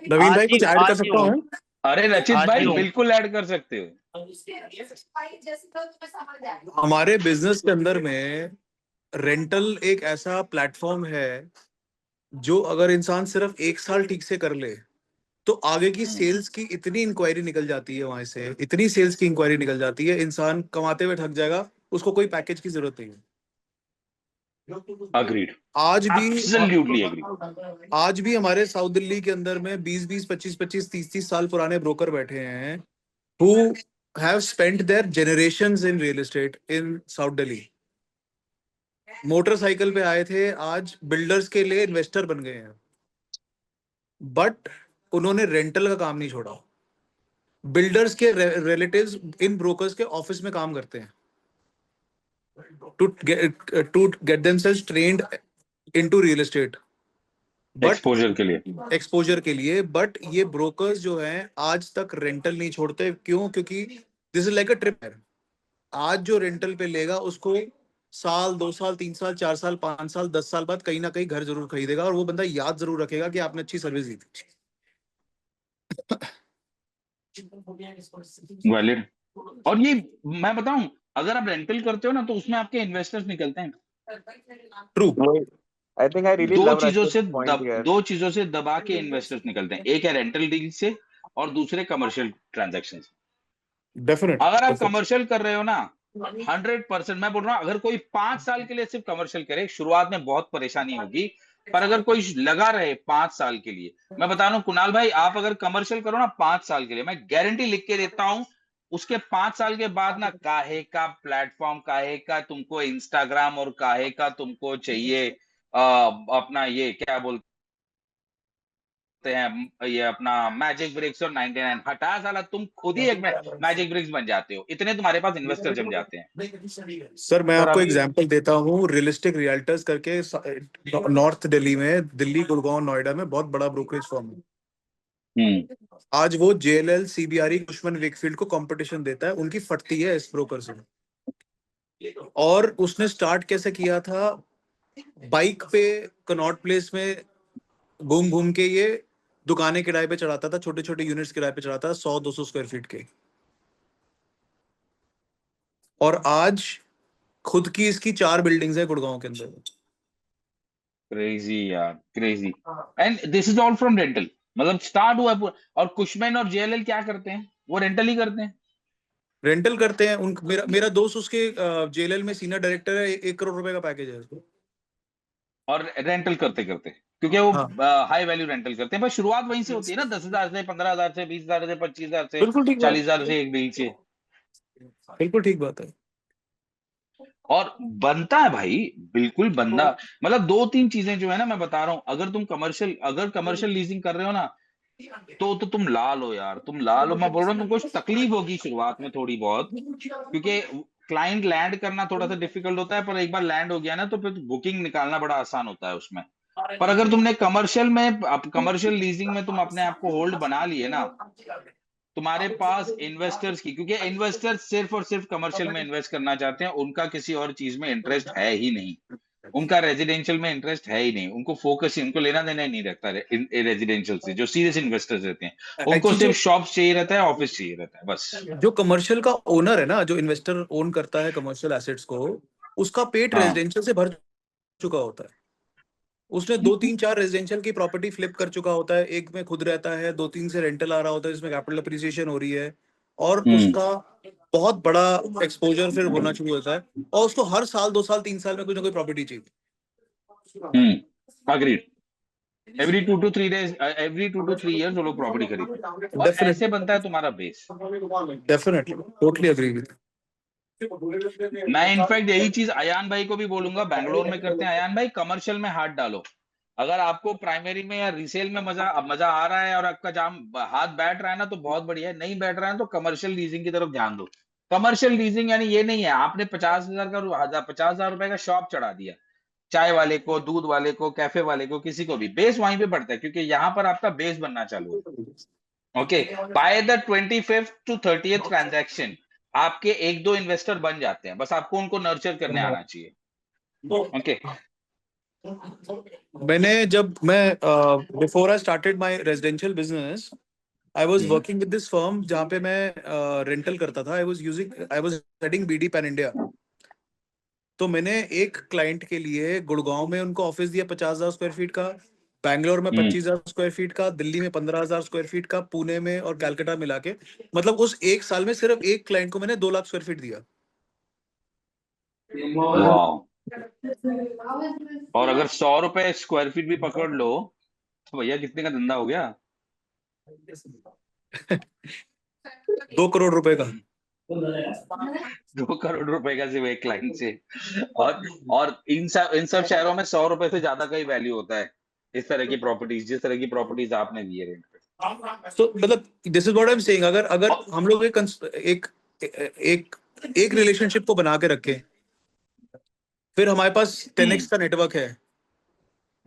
भाई आज ही कुछ ऐड कर आज ही सकता हूँ, हूँ? अरे रचित आज ही भाई हूँ। बिल्कुल ऐड कर सकते हो। हमारे बिजनेस के अंदर में रेंटल एक ऐसा प्लेटफॉर्म है जो अगर इंसान सिर्फ 1 साल ठीक से कर ले तो आगे की सेल्स की इतनी इंक्वायरी निकल जाती है, वहां से इतनी सेल्स की इंक्वायरी निकल जाती है, इंसान कमाते हुए थक जाएगा, उसको कोई पैकेज की जरूरत नहीं है। अग्रीड, आज भी एब्सोल्युटली एग्री। आज भी हमारे साउथ दिल्ली के अंदर में 20-20, 25-25, 30-30 साल पुराने ब्रोकर बैठे हैं who have spent their generations in real estate in South Delhi. Motorcycle पे आए थे, आज बिल्डर्स के लिए इन्वेस्टर बन गए हैं, बट उन्होंने रेंटल का काम नहीं छोड़ा। बिल्डर्स के रिलेटिव्स इन ब्रोकर्स के ऑफिस में काम करते हैं to get themselves trained into real estate, but exposure के लिए, बट ये ब्रोकर्स जो हैं आज तक रेंटल नहीं छोड़ते। क्यों? क्योंकि this is like a trip. आज जो रेंटल पे लेगा उसको साल, 2 साल, 3 साल, 4 साल, 5 साल, 10 साल बाद कहीं ना कहीं घर जरूर खरीदेगा, और वो बंदा याद जरूर रखेगा कि आपने अच्छी सर्विस दी थी। वैलिड। और ये मैं बताऊं, अगर आप रेंटल करते हो ना तो उसमें आपके इन्वेस्टर्स निकलते हैं। True. I think I really love Rachit's point here. दो चीजों से दबा के इन्वेस्टर्स निकलते हैं, एक है रेंटल डील से और दूसरे कमर्शियल ट्रांजैक्शन से। डेफिनेट। अगर आप कमर्शियल कर रहे हो ना, 100% मैं बोल रहा हूँ, अगर कोई 5 साल के लिए सिर्फ कमर्शियल करे, शुरुआत में बहुत परेशानी होगी, पर अगर कोई लगा रहे 5 साल के लिए, मैं बता रहा हूँ कुणाल भाई, आप अगर कमर्शियल करो ना 5 साल के लिए, मैं गारंटी लिख के देता हूँ, उसके 5 साल के बाद ना काहे का प्लेटफॉर्म, काहे का तुमको इंस्टाग्राम और काहे का तुमको चाहिए अपना ये क्या बोलते हैं, ये अपना मैजिक ब्रिक्स और 99 हटा साला, तुम खुद ही एक मैजिक ब्रिक्स बन जाते हो, इतने तुम्हारे पास इन्वेस्टर जम जाते हैं। सर मैं आपको अभी एग्जांपल देता हूँ, रियलिस्टिक रियल्टर्स करके नॉर्थ दिल्ली में, दिल्ली, गुड़गांव, नोएडा में बहुत बड़ा ब्रोकरेज फर्म है। आज वो JLL, CBRE, कुशमन वेकफील्ड को कंपटीशन देता है, उनकी फटती है इस ब्रोकर से। और उसने स्टार्ट कैसे किया था? बाइक पे कनॉट प्लेस में घूम घूम के ये दुकानें किराए पे चढ़ाता था, छोटे छोटे यूनिट्स किराए पे चढ़ाता था, 100-200 स्क्वायर फीट के, और आज खुद की इसकी 4 बिल्डिंग्स है गुड़गांव के अंदर। क्रेजी यार, crazy. And this is all from rental, मतलब स्टार्ट हुआ पूरा। और कुशमैन और JLL क्या करते हैं? वो रेंटल ही करते हैं, रेंटल करते हैं। मेरा दोस्त उसके JLL में सीनियर डायरेक्टर है, 1 करोड़ रुपए का पैकेज है उसको। और रेंटल करते करते, क्योंकि वो हाँ। हाई वैल्यू रेंटल करते हैं, पर शुरुआत वहीं से होती है ना, 10,000 से, 15,000 से, 20,000 से, 25,000 से, बिल्कुल ठीक बात, 40,000 से एक डील से। बिल्कुल ठीक बात है। और बनता है भाई, बिल्कुल बनता। मतलब 2-3 चीजें जो है ना, मैं बता रहा हूँ, अगर कमर्शियल लीजिंग कर रहे हो ना, तो तुम लाल हो यार, तुम लाल हो। मैं बोल रहा हूँ तुमको तकलीफ होगी शुरुआत में थोड़ी बहुत, क्योंकि क्लाइंट लैंड करना थोड़ा सा डिफिकल्ट होता है, पर एक बार लैंड हो गया ना तो फिर बुकिंग निकालना बड़ा आसान होता है उसमें। पर अगर तुमने कमर्शियल लीजिंग में तुम अपने आप को होल्ड बना लिए ना, तुम्हारे पास इन्वेस्टर्स की, क्योंकि इन्वेस्टर्स सिर्फ और सिर्फ कमर्शियल में इन्वेस्ट करना चाहते हैं, उनका किसी और चीज में इंटरेस्ट है ही नहीं। उनका रेजिडेंशियल में इंटरेस्ट है ही नहीं, उनको फोकस ही, उनको लेना देना ही नहीं रहता रेजिडेंशियल से। जो सीरियस इन्वेस्टर्स रहते हैं उनको एक्चुअली सिर्फ शॉप चाहिए रहता है, ऑफिस चाहिए रहता है, बस। जो कमर्शियल का ओनर है ना, जो इन्वेस्टर ओन करता है कमर्शियल एसेट्स को, उसका पेट हाँ। रेजिडेंशियल से भर चुका होता है। उसने 2 3 4 रेजिडेंशियल की प्रॉपर्टी फ्लिप कर चुका होता है, एक में खुद रहता है, 2 3 से रेंटल आ रहा होता है जिसमें कैपिटल अप्रिसिएशन हो रही है, और हम्म। उसका बहुत बड़ा एक्सपोजर फिर होना शुरू होता है, और उसको हर साल 2 साल 3 साल में कोई ना कोई प्रॉपर्टी चाहिए। Agreed. Every 2 to 3 days, every 2 to 3 years वो लोग प्रॉपर्टी खरीदते हैं, और ऐसे डेफिनेटली, बनता है तुम्हारा base. Definitely, totally agree with. मैं इनफैक्ट यही चीज अयान भाई को भी बोलूंगा, बैंगलोर में करते हैं। अयान भाई, कमर्शियल में हाथ डालो। अगर आपको प्राइमरी में या रिसेल में मजा आ रहा है और आपका जाम हाथ बैठ रहा है ना, तो बहुत बढ़िया है। नहीं बैठ रहा है तो कमर्शियल लीजिंग की तरफ ध्यान दो। कमर्शियल लीजिंग यानी ये नहीं है आपने 50,000 रुपए का शॉप चढ़ा दिया, चाय वाले को, दूध वाले को, कैफे वाले को, किसी को भी, बेस वहीं पे बढ़ता है, क्योंकि यहाँ पर आपका बेस बनना चालू होगा। Okay, by the 25th to 30th transaction आपके 1 2 इन्वेस्टर बन जाते हैं, बस आपको उनको नर्चर करने आना चाहिए। ओके। मैं before I started my residential business, I was working with this firm जहाँ पे मैं रेंटल करता था। I was heading BD pan India. तो मैंने एक क्लाइंट के लिए गुड़गांव में उनको ऑफिस दिया 50,000 स्क्वायर फीट का, बैंगलोर में 25,000 स्क्वायर फीट का, दिल्ली में 15,000 स्क्वायर फीट का, पुणे में और कलकत्ता मिला के, मतलब उस एक साल में सिर्फ एक क्लाइंट को मैंने 2 लाख स्क्वायर फीट दिया। वाह। और अगर 100 रुपए स्क्वायर फीट भी पकड़ लो तो भैया कितने का धंधा हो गया? 2 करोड़ रुपए का। 2 करोड़ रुपए का सिर्फ एक क्लाइंट से। और इन सब शहरों में 100 रुपए से ज्यादा का ही वैल्यू होता है इस तरह की प्रॉपर्टीज, जिस तरह की प्रॉपर्टीज आपने दी है रेंट पे। तो मतलब this is what I am saying, अगर अगर हम लोग एक एक एक रिलेशनशिप को बना के रखें, फिर हमारे पास 10x का नेटवर्क है।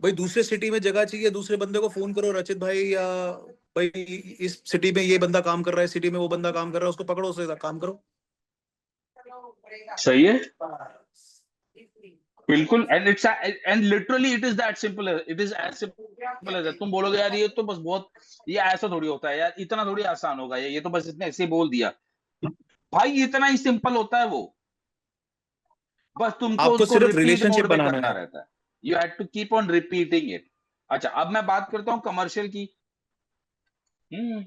भाई दूसरे सिटी में जगह चाहिए, दूसरे बंदे को फोन करो, रचित भाई, या भाई इस सिटी में ये बंदा काम कर रहा है, सिटी में वो बंदा काम कर रहा है, उसको पकड़ो, उससे काम करो। सही है, बिल्कुल। And literally it is that simple, it is as simple as. तुम बोलोगे यार ये तो बस बहुत, ये ऐसा थोड़ी होता है यार, इतना थोड़ी आसान होगा, ये तो बस इतने ऐसे बोल दिया। भाई इतना ही सिंपल होता है वो, बस तुमको आपको उसको सिर्फ रिपीट रिलेशनशिप मोड में बनाना करना है। रहता है। You have to keep on repeating it. अच्छा, अब मैं बात करता हूँ कमर्शियल की। हम्म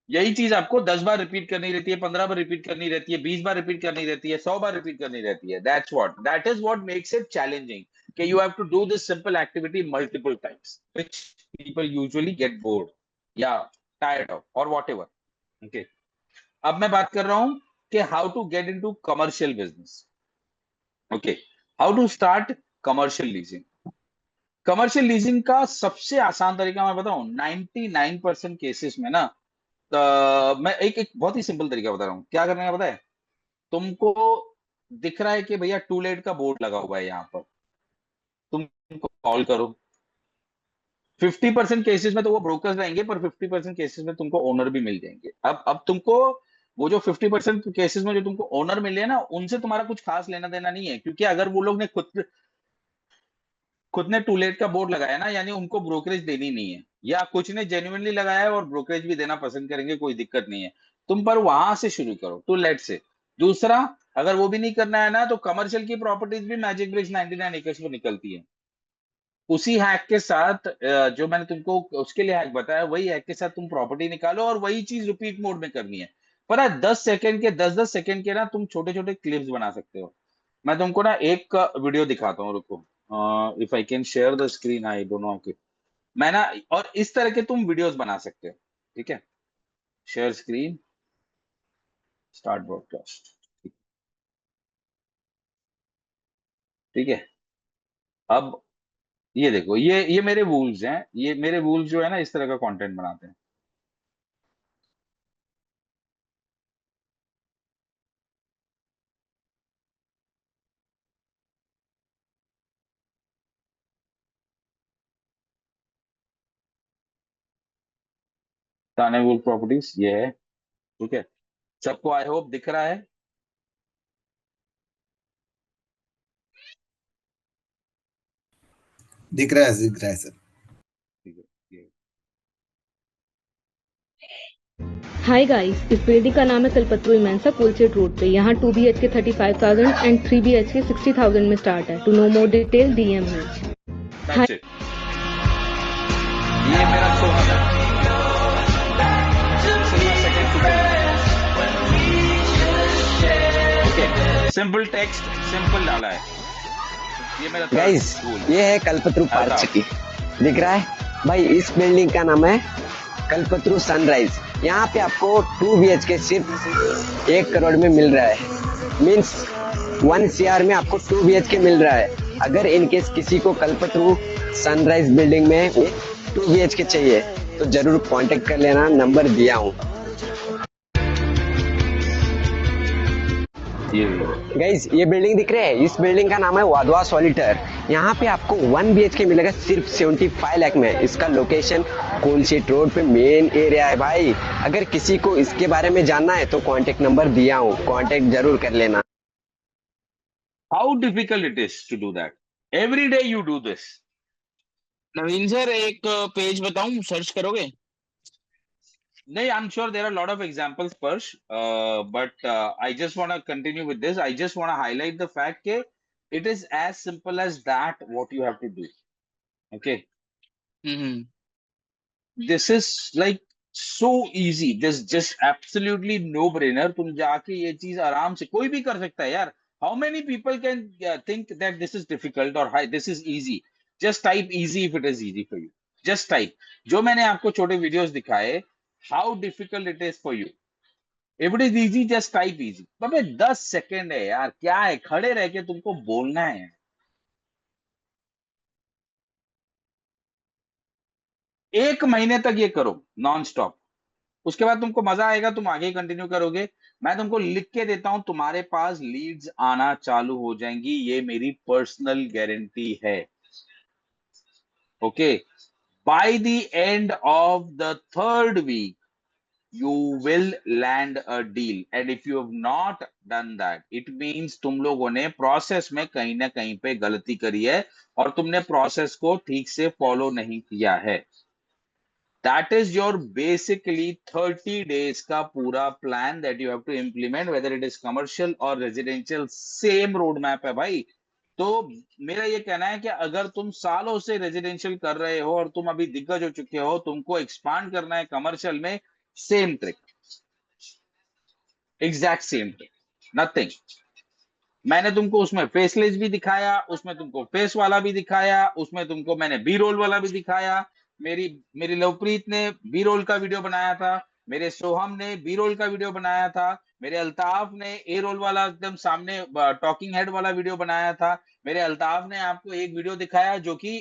यही चीज आपको 10 बार रिपीट करनी रहती है, 15 बार रिपीट करनी रहती है, 20 बार रिपीट करनी रहती है, 100 बार रिपीट करनी रहती है। That is what makes it challenging, कि you have to do this simple activity multiple times, which people usually get bored या टायर्ड ऑफ और व्हाटएवर। ओके, अब मैं बात कर रहा हूं कि how to get into commercial business. Okay, how to start commercial leasing. Commercial leasing का सबसे आसान तरीका मैं बताऊं, 99% केसेस में ना, मैं एक बहुत ही सिंपल तरीका बता रहा हूँ। क्या करने का पता है तुमको? दिख रहा है कि भैया टू लेट का बोर्ड लगा हुआ है यहाँ पर, तुम कॉल करो। 50% केसेस में तो वो ब्रोकर्स रहेंगे, पर 50% केसेस में तुमको ओनर भी मिल जाएंगे। अब तुमको वो जो 50% केसेस में जो तुमको ओनर मिले हैं ना, उनसे तुम्हारा कुछ खास लेना देना नहीं है, क्योंकि अगर वो लोग ने खुद ने टू लेट का बोर्ड लगाया ना, यानी उनको ब्रोकरेज देनी नहीं है, या कुछ ने जेन्युइनली लगाया है और ब्रोकरेज भी देना पसंद करेंगे, कोई दिक्कत नहीं है। तुम पर वहां से शुरू करो, टू लेट से। दूसरा, अगर वो भी नहीं करना है ना, तो कमर्शियल की प्रॉपर्टीज भी मैजिक ब्रिज 99 एकर्स पर निकलती है। उसी हैक के साथ जो मैंने तुमको उसके लिए हैक बताया, वही हैक के साथ तुम प्रॉपर्टी निकालो, और वही चीज रिपीट मोड में करनी है। पर 10 सेकंड के 10 10 सेकंड के ना तुम छोटे छोटे क्लिप्स बना सकते हो। मैं तुमको ना एक वीडियो दिखाता हूँ, रुको। If I can share the screen, I don't know. मैं ना, और इस तरह के तुम वीडियोस बना सकते हो। ठीक है, शेयर स्क्रीन, स्टार्ट ब्रॉडकास्ट। ठीक है, अब ये देखो, ये मेरे वूल्स हैं, ये मेरे वूल्स जो है ना, इस तरह का कंटेंट बनाते हैं। ताने वूल प्रॉपर्टीज ये है। ठीक है, सबको आई होप दिख रहा है। दिख रहा है सर। हाय गाइस, इस बिल्डिंग का नाम है कल्पतरू इमेंसा कोलसेट रोड पे। यहाँ 2 BHK 35,000 एंड 3 BHK 60,000 में स्टार्ट है। To know more detail DM me। That's it. ये मेरा सोहम है। ओके, सिंपल टेक्स्ट, सिंपल डाला है। ये मेरा गाइस, ये है कल्पतरू पार्क सिटी, दिख रहा है भाई। इस बिल्डिंग का नाम है कल्पतरू सनराइज। यहाँ पे आपको 2 BHK सिर्फ 1 करोड़ में मिल रहा है। मीन्स 1 CR में आपको 2 BHK मिल रहा है। अगर इनकेस किसी को कल्पतरू सनराइज बिल्डिंग में 2 BHK चाहिए तो जरूर कांटेक्ट कर लेना, नंबर दिया हूँ। गाइस, ये बिल्डिंग दिख रही है, इस बिल्डिंग का नाम है वाधवा सॉलिटर। यहाँ पे आपको 1 BHK मिलेगा सिर्फ 75 लाख में। इसका लोकेशन कोलसेट रोड पे मेन एरिया है भाई। अगर किसी को इसके बारे में जानना है तो कांटेक्ट नंबर दिया हूँ, कांटेक्ट जरूर कर लेना। How difficult it is to do that? Every day you do this. Naveen sir, एक पेज बताऊं, सर्च करोगे? नहीं, I'm sure there are a lot of examples, Parsh, but I just want to continue with this. I just want to highlight the fact that it is as simple as that what you have to do. Okay. This is like so easy. This just absolutely no brainer. तुम जाके ये चीज आराम से कोई भी कर सकता है यार. How many people can think that this is difficult or hi, this is easy? Just type easy if it is easy for you. Just type. जो मैंने आपको छोटे वीडियोस दिखाए, how difficult it is for you. If it is easy, just type easy. बाबे 10 second है यार, क्या है, खड़े रह के तुमको बोलना है। 1 महीने तक ये करो नॉन स्टॉप, उसके बाद तुमको मजा आएगा, तुम आगे कंटिन्यू करोगे। मैं तुमको लिख के देता हूं, तुम्हारे पास लीड्स आना चालू हो जाएंगी, ये मेरी पर्सनल गारंटी है। Okay, by the end of the 3rd week you will land a deal, and if you have not done that, it means तुम लोगों ने प्रोसेस में कहीं ना कहीं पे गलती करी है और तुमने प्रोसेस को ठीक से फॉलो नहीं किया है। That is your basically 30 days का पूरा plan that you have to implement, whether it is commercial or residential, same road map है भाई। तो मेरा ये कहना है कि अगर तुम सालों से रेजिडेंशियल कर रहे हो और तुम अभी दिग्गज हो चुके हो, तुमको एक्सपांड करना है कमर्शियल में, same trick, exact same trick, nothing. मैंने तुमको उसमें फेसलेस भी दिखाया, उसमें तुमको फेस वाला भी दिखाया, उसमें तुमको मैंने बी रोल वाला भी दिखाया। मेरी लवप्रीत ने बी रोल का वीडियो बनाया था, मेरे सोहम ने बी रोल का वीडियो बनाया था, मेरे अल्ताफ ने ए रोल वाला एकदम सामने टॉकिंग हेड वाला वीडियो बनाया था, मेरे अल्ताफ ने आपको एक वीडियो दिखाया जो कि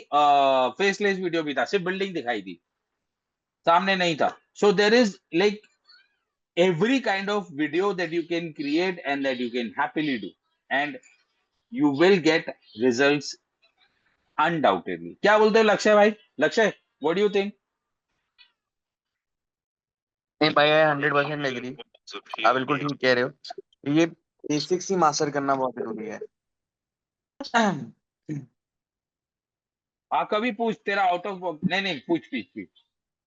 फेसलेस वीडियो भी था, सिर्फ बिल्डिंग दिखाई थी, सामने नहीं था। So there is like every kind of video that you can create and that you can happily do, and you will get results undoubtedly. क्या बोलते हो लक्ष्य भाई? लक्ष्य, what do you think? नहीं भाई, 100% एग्री। आप बिल्कुल ठीक कह रहे हो। ये बेसिक्स ही मास्टर करना बहुत जरूरी है। कभी पूछ, तेरा आउट ऑफ नहीं पूछ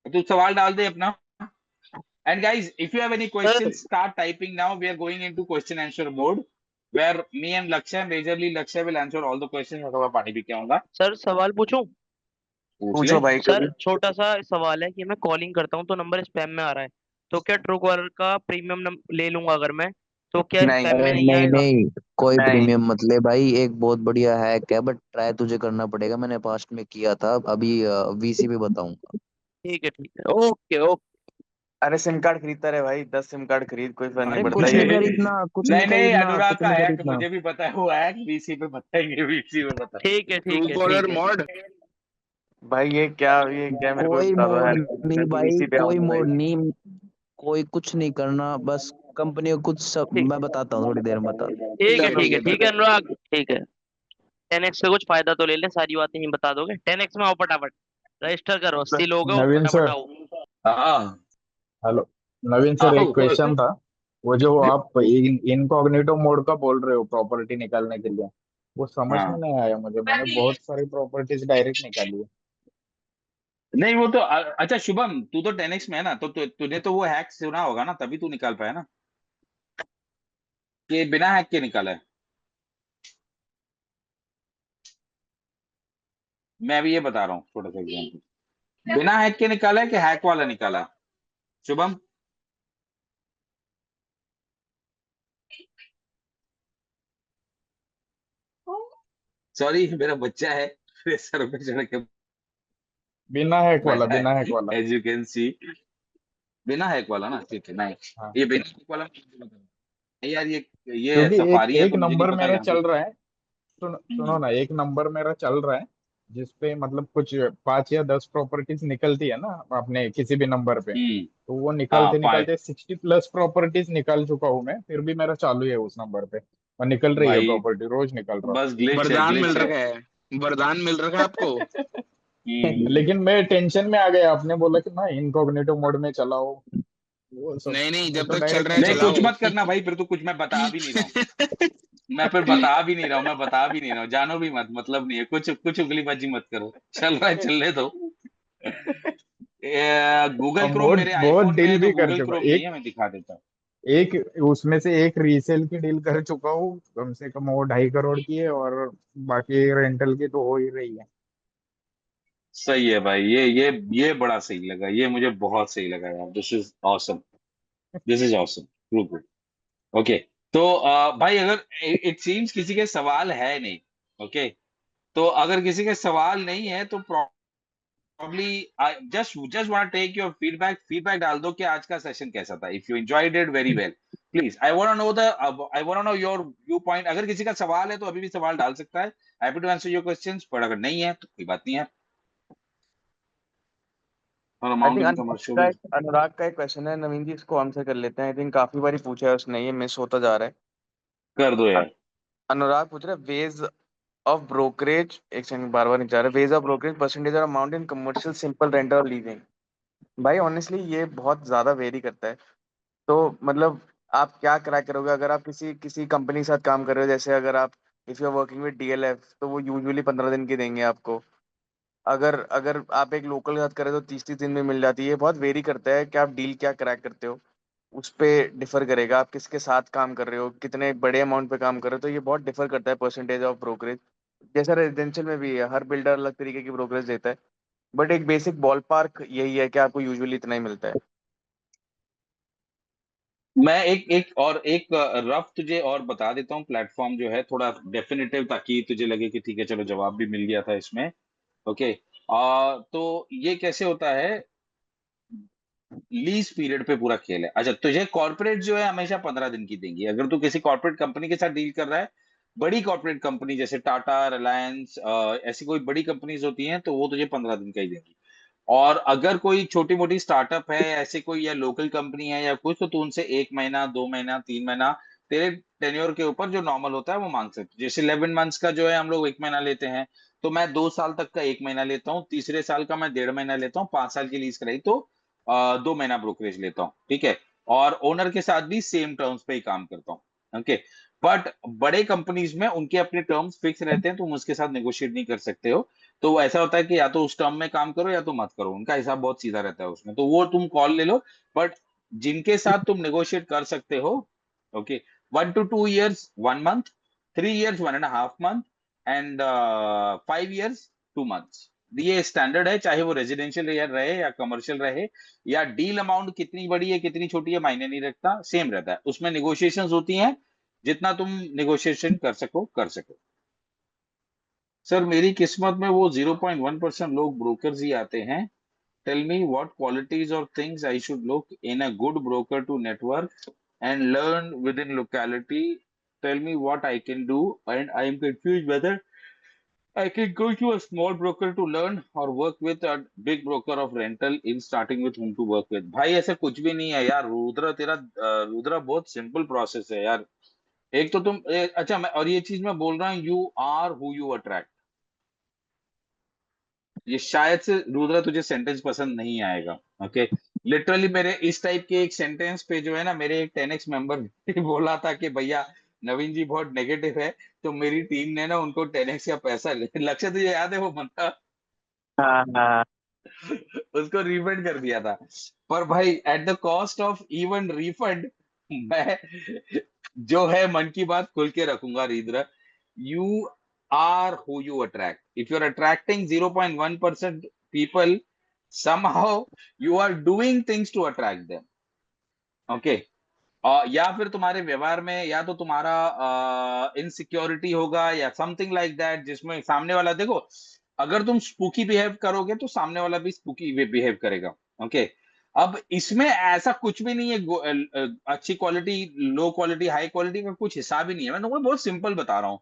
तू सवाल डाल दे अपना। And guys, if you have any questions, start typing now. We are going into question answer mode where me and Lakshay, majorly Lakshay, will answer all the questions. मैं पानी पी के आऊंगा। सर सवाल पूछूं? पूछो भाई। सर छोटा सा सवाल है कि मैं कॉलिंग करता हूं तो नंबर स्पैम में आ रहा है, तो क्या ट्रूकॉलर का प्रीमियम ले लूंगा अगर मैं, तो क्या स्पैम में नहीं आएगा? नहीं, कोई नहीं। प्रीमियम मत ले भाई। एक बहुत बढ़िया हैक है, बट ट्राई तुझे करना पड़ेगा। मैंने पास्ट में किया था, अभी VC पे बताऊंगा। ठीक है, ओके। अरे सिम कार्ड खरीदता रहे भाई, 10 सिम कार्ड खरीद, कोई फर्क नहीं अरे पड़ता। कुछ नहीं खरीदना, कुछ नहीं नहीं, खरीदना, अनुराग कुछ का नहीं हैक खरीदना। मुझे भी पता है, वो हैक VC पे बताएंगे, VC पे बताएंगे। ठीक है ट्रूकॉलर मॉड भाई ये क्या मेरे को कोई बता दो मोड यार। नहीं भाई, VC पे कोई आऊंगा भाई। मोड नहीं, कोई कुछ नहीं करना। बस कंपनी को कुछ सब मैं बताता हूँ, थोड़ी देर में बता। ठीक है अनुराग, ठीक है। 10x से कुछ फायदा तो ले ले, सारी बातें ही बता दोगे। 10x में आओ फटाफट, रजिस्टर करो, 80 लोग हो, नवीन फटाफट सर। आओ। हाँ हेलो नवीन सर, एक क्वेश्चन था। वो जो आप इनकॉग्निटो मोड का बोल रहे हो प्रॉपर्टी निकालने के लिए, वो समझ में हाँ नहीं आया मुझे, मैंने बहुत सारी प्रॉपर्टीज डायरेक्ट निकाली है। नहीं वो तो अच्छा शुभम, तू तो 10x में है ना, तो तूने तो वो हैक सुना होगा ना, तभी तू निकाल पाया ना, कि बिना हैक के निकाला है। मैं भी ये बता रहा हूँ छोटा सा एग्जाम्पल, बिना हैक के निकाला है कि हैक वाला निकाला है शुभम? सॉरी मेरा बच्चा है मेरे सर पे चढ़ के बिना हैक वाला, बैठा बिना हैक है, वाला। As you can see. बिना हैक वाला ना, ठीक है, नहीं हाँ, ये बिना हैक वाला यार, ये क्योंकि एक सफारी है एक तो मुझे नहीं नंबर पता मेरा यहाँ पे। चल रहा है। सुनो सुनो ना, एक नंबर मेरा चल रहा है जिसपे मतलब कुछ 5 या 10 प्रॉपर्टीज निकलती है ना अपने किसी भी नंबर पे। तो वो हाँ निकलते पाँच। निकलते 60+ प्रॉपर्टीज निकाल चुका हूँ मैं, फिर भी मेरा चालू है उस नंबर पे, और निकल रही है भाई प्रॉपर्टी, रोज निकल रहा बस ग्लिच है, वरदान मिल ग्लिच है। रखा है, वरदान मिल रखा है आपको। है। लेकिन मैं टेंशन में आ गया, आपने बोला कि ना इनकॉग्निटो मोड में चलाओ, वो सब। नहीं नहीं, मैं जब तो तक चल डायरेक्ट रहा है नहीं निकल कुछ चलाओ। मत करना भाई, फिर तो कुछ मैं बता भी नहीं रहा हूँ, मैं फिर बता भी नहीं रहा हूँ, मैं बता भी नहीं रहा हूँ, जानो भी मत, मतलब नहीं है, कुछ कुछ उगलीबाजी मत करो, चल रहा है चलने दो। गूगल अब क्रोम बहुत मेरे बहुत आईफोन में डील है, तो भी कर गूगल चुका, क्रोम नहीं एक है, मैं दिखा देता हूँ। एक उसमें से एक रीसेल की डील कर चुका हूँ, कम से कम वो 2.5 करोड़ की है, और बाकी रेंटल की तो हो ही रही है। सही है भाई, ये बड़ा सही लगा, ये मुझे बहुत सही लगा यार, this is awesome, this is awesome, true good. Okay, तो भाई अगर इट सीम्स किसी के सवाल है नहीं, ओके, तो अगर किसी के सवाल नहीं है तो probably I just want to take your feedback डाल दो कि आज का सेशन कैसा था, if you enjoyed it very well, please I want to know I want to know your viewpoint। अगर किसी का सवाल है तो अभी भी सवाल डाल सकता है, happy to answer your questions, पर अगर नहीं है तो कोई बात नहीं है, और I amount think in commercial. Anurag का एक क्वेश्चन है, नवीन जी इसको आंसर कर लेते हैं। आई थिंक काफी बारी पूछा है उसने, ये मिस होता जा रहा है। कर दो अन- यार। अनुराग पूछ रहा है वेज ऑफ ब्रोकरेज, एक सेकंड बार बार नहीं जा रहा, वेज ऑफ ब्रोकरेज परसेंटेज और amount in commercial simple rental और लीजिंग। भाई ऑनेस्टली ये बहुत ज्यादा वेरी करता है। तो मतलब आप क्या करा करोगे अगर आप किसी किसी कंपनी के साथ काम कर रहे हो, जैसे अगर आप if you are working with DLF तो वो यूजुअली 15 दिन की देंगे आपको। अगर अगर आप एक लोकल के साथ करें तो 30-30 दिन में मिल जाती है। बहुत वेरी करता है कि आप डील क्या क्रैक करते हो, उस पे डिफर करेगा। आप किसके साथ काम कर रहे हो, कितने बड़े अमाउंट पे काम कर रहे हो, तो ये बहुत डिफर करता है परसेंटेज ऑफ ब्रोकरेज। जैसा रेजिडेंशियल में भी है, हर बिल्डर अलग तरीके की ब्रोकरेज देता है, बट एक बेसिक बॉल पार्क यही है कि आपको यूजुअली इतना ही मिलता है। मैं एक एक और एक रफ तुझे और बता देता हूँ, प्लेटफॉर्म जो है थोड़ा डेफिनेटिव, ताकि तुझे लगे कि ठीक है चलो जवाब भी मिल गया था इसमें। ओके, तो ये कैसे होता है, लीज पीरियड पे पूरा खेल है। अच्छा, तुझे कॉर्पोरेट जो है हमेशा 15 दिन की देंगी, अगर तू किसी कॉर्पोरेट कंपनी के साथ डील कर रहा है, बड़ी कॉर्पोरेट कंपनी जैसे टाटा, रिलायंस, ऐसी कोई बड़ी कंपनीज होती हैं, तो वो तुझे 15 दिन का ही देंगी। और अगर कोई छोटी मोटी स्टार्टअप है ऐसे कोई, या लोकल कंपनी है या कुछ, तो तू उनसे 1 महीना, 2 महीना, 3 महीना, तेरे टेन्योर के ऊपर जो नॉर्मल होता है वो मांग सकते। जैसे 11 मंथ्स का जो है हम लोग 1 महीना लेते हैं, तो मैं 2 साल तक का 1 महीना लेता हूँ, तीसरे साल का मैं 1.5 महीना लेता हूँ, 5 साल की लीज कराई तो 2 महीना ब्रोकरेज लेता हूँ, ठीक है। और ओनर के साथ भी सेम टर्म्स पे ही काम करता हूँ, ओके। बट बड़े कंपनीज में उनके अपने टर्म्स फिक्स रहते हैं, तुम उसके साथ नेगोशिएट नहीं कर सकते हो। तो वो ऐसा होता है कि या तो उस टर्म में काम करो या तो मत करो, उनका हिसाब बहुत सीधा रहता है उसमें, तो वो तुम कॉल ले लो। बट जिनके साथ तुम नेगोशिएट कर सकते हो, okay, 1 to 2 years 1 month, 3 years 1.5 month, and 5 years 2 months, ये स्टैंडर्ड है, चाहे वो रेजिडेंशियल एरिया रहे या कमर्शियल रहे, या डील अमाउंट कितनी बड़ी है कितनी छोटी है मायने नहीं रखता, सेम रहता है, उसमें निगोशिएशंस होती हैं, जितना तुम निगोशिएशन कर सको कर सको। सर मेरी किस्मत में वो 0.1% लोग ब्रोकर्स ही आते हैं। टेल मी व्हाट क्वालिटीज और things I should look in a good broker to network and learn with in locality. Tell me what I can do and I am confuse whether I can go to a small broker to learn or work with a big broker of rental in starting with whom to work with। भाई ऐसा कुछ भी नहीं है यार, रुद्रा तेरा रुद्रा बहुत simple process है यार। एक तो तुम अच्छा, मैं और ये चीज मैं बोल रहा हूँ, you are who you attract. ये शायद से रुद्रा तुझे सेंटेंस पसंद नहीं आएगा, ओके। लिटरली मेरे इस टाइप के एक सेंटेंस पे जो है ना, मेरे एक 10x मेंबर ने बोला था कि भैया नवीन जी बहुत नेगेटिव है, तो मेरी टीम ने ना उनको 10x का पैसा लक्ष्य तुझे याद है वो बंदा हाँ हाँ उसको रिफंड कर दिया था। पर भाई at the cost of even refund मैं जो है मन की बात खुल के रखूंगा Rudra. You are who you attract. If you are attracting 0.1% people, somehow you are doing things to attract them. Okay या फिर तुम्हारे व्यवहार में या तो तुम्हारा इनसिक्योरिटी होगा या समथिंग लाइक दैट, जिसमें सामने वाला देखो अगर तुम स्पूकी बिहेव करोगे तो सामने वाला भी स्पूकी बिहेव करेगा। ओके अब इसमें ऐसा कुछ भी नहीं है अच्छी quality low quality high quality का कुछ हिसाब ही नहीं है। मैं तुमको बहुत सिंपल बता रहा हूँ।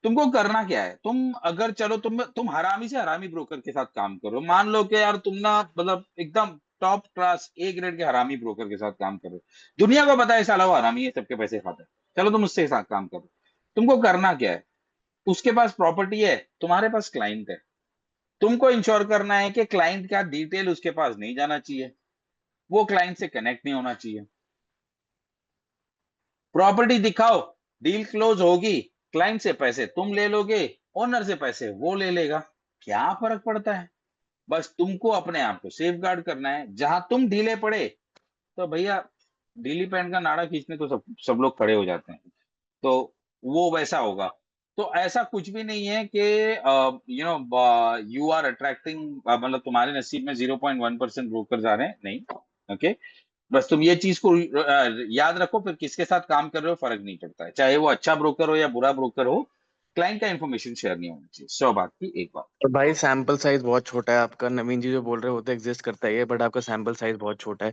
तुमको करना क्या है, तुम अगर चलो तुम हरामी से हरामी ब्रोकर के साथ काम करो। मान लो कि यार तुम ना मतलब एकदम टॉप क्लास ए ग्रेड के हरामी ब्रोकर के साथ काम करो, दुनिया को पता है साला वो हरामी है, सबके पैसे खाता है, चलो तुम उससे साथ काम करो। तुमको करना क्या है, उसके पास प्रॉपर्टी है, तुम्हारे पास क्लाइंट है, तुमको इंश्योर करना है कि क्लाइंट का डिटेल उसके पास नहीं जाना चाहिए, वो क्लाइंट से कनेक्ट नहीं होना चाहिए। प्रॉपर्टी दिखाओ, डील क्लोज होगी, क्लाइंट से पैसे तुम ले लोगे, ओनर से पैसे वो ले लेगा, क्या फर्क पड़ता है। बस तुमको अपने आप को सेफ गार्ड करना है। जहां तुम ढीले पड़े तो भैया ढीली पैंट का नाड़ा खींचने तो सब लोग खड़े हो जाते हैं, तो वो वैसा होगा। तो ऐसा कुछ भी नहीं है कि you know you are attracting, मतलब तुम्हारे नसीब में 0.1% ब्रोकर आ रहे हैं, नहीं। ओके बस तुम ये चीज को याद रखो, फिर किसके साथ काम कर रहे हो फर्क नहीं पड़ता है, चाहे वो अच्छा ब्रोकर हो या बुरा ब्रोकर हो, क्लाइंट का इन्फॉर्मेशन शेयर नहीं होना चाहिए। 100 बात की एक बात। तो भाई सैंपल साइज बहुत छोटा है आपका। नवीन जी जो बोल रहे होते एग्जिस्ट करता है ये, बट आपका सैंपल साइज बहुत छोटा है।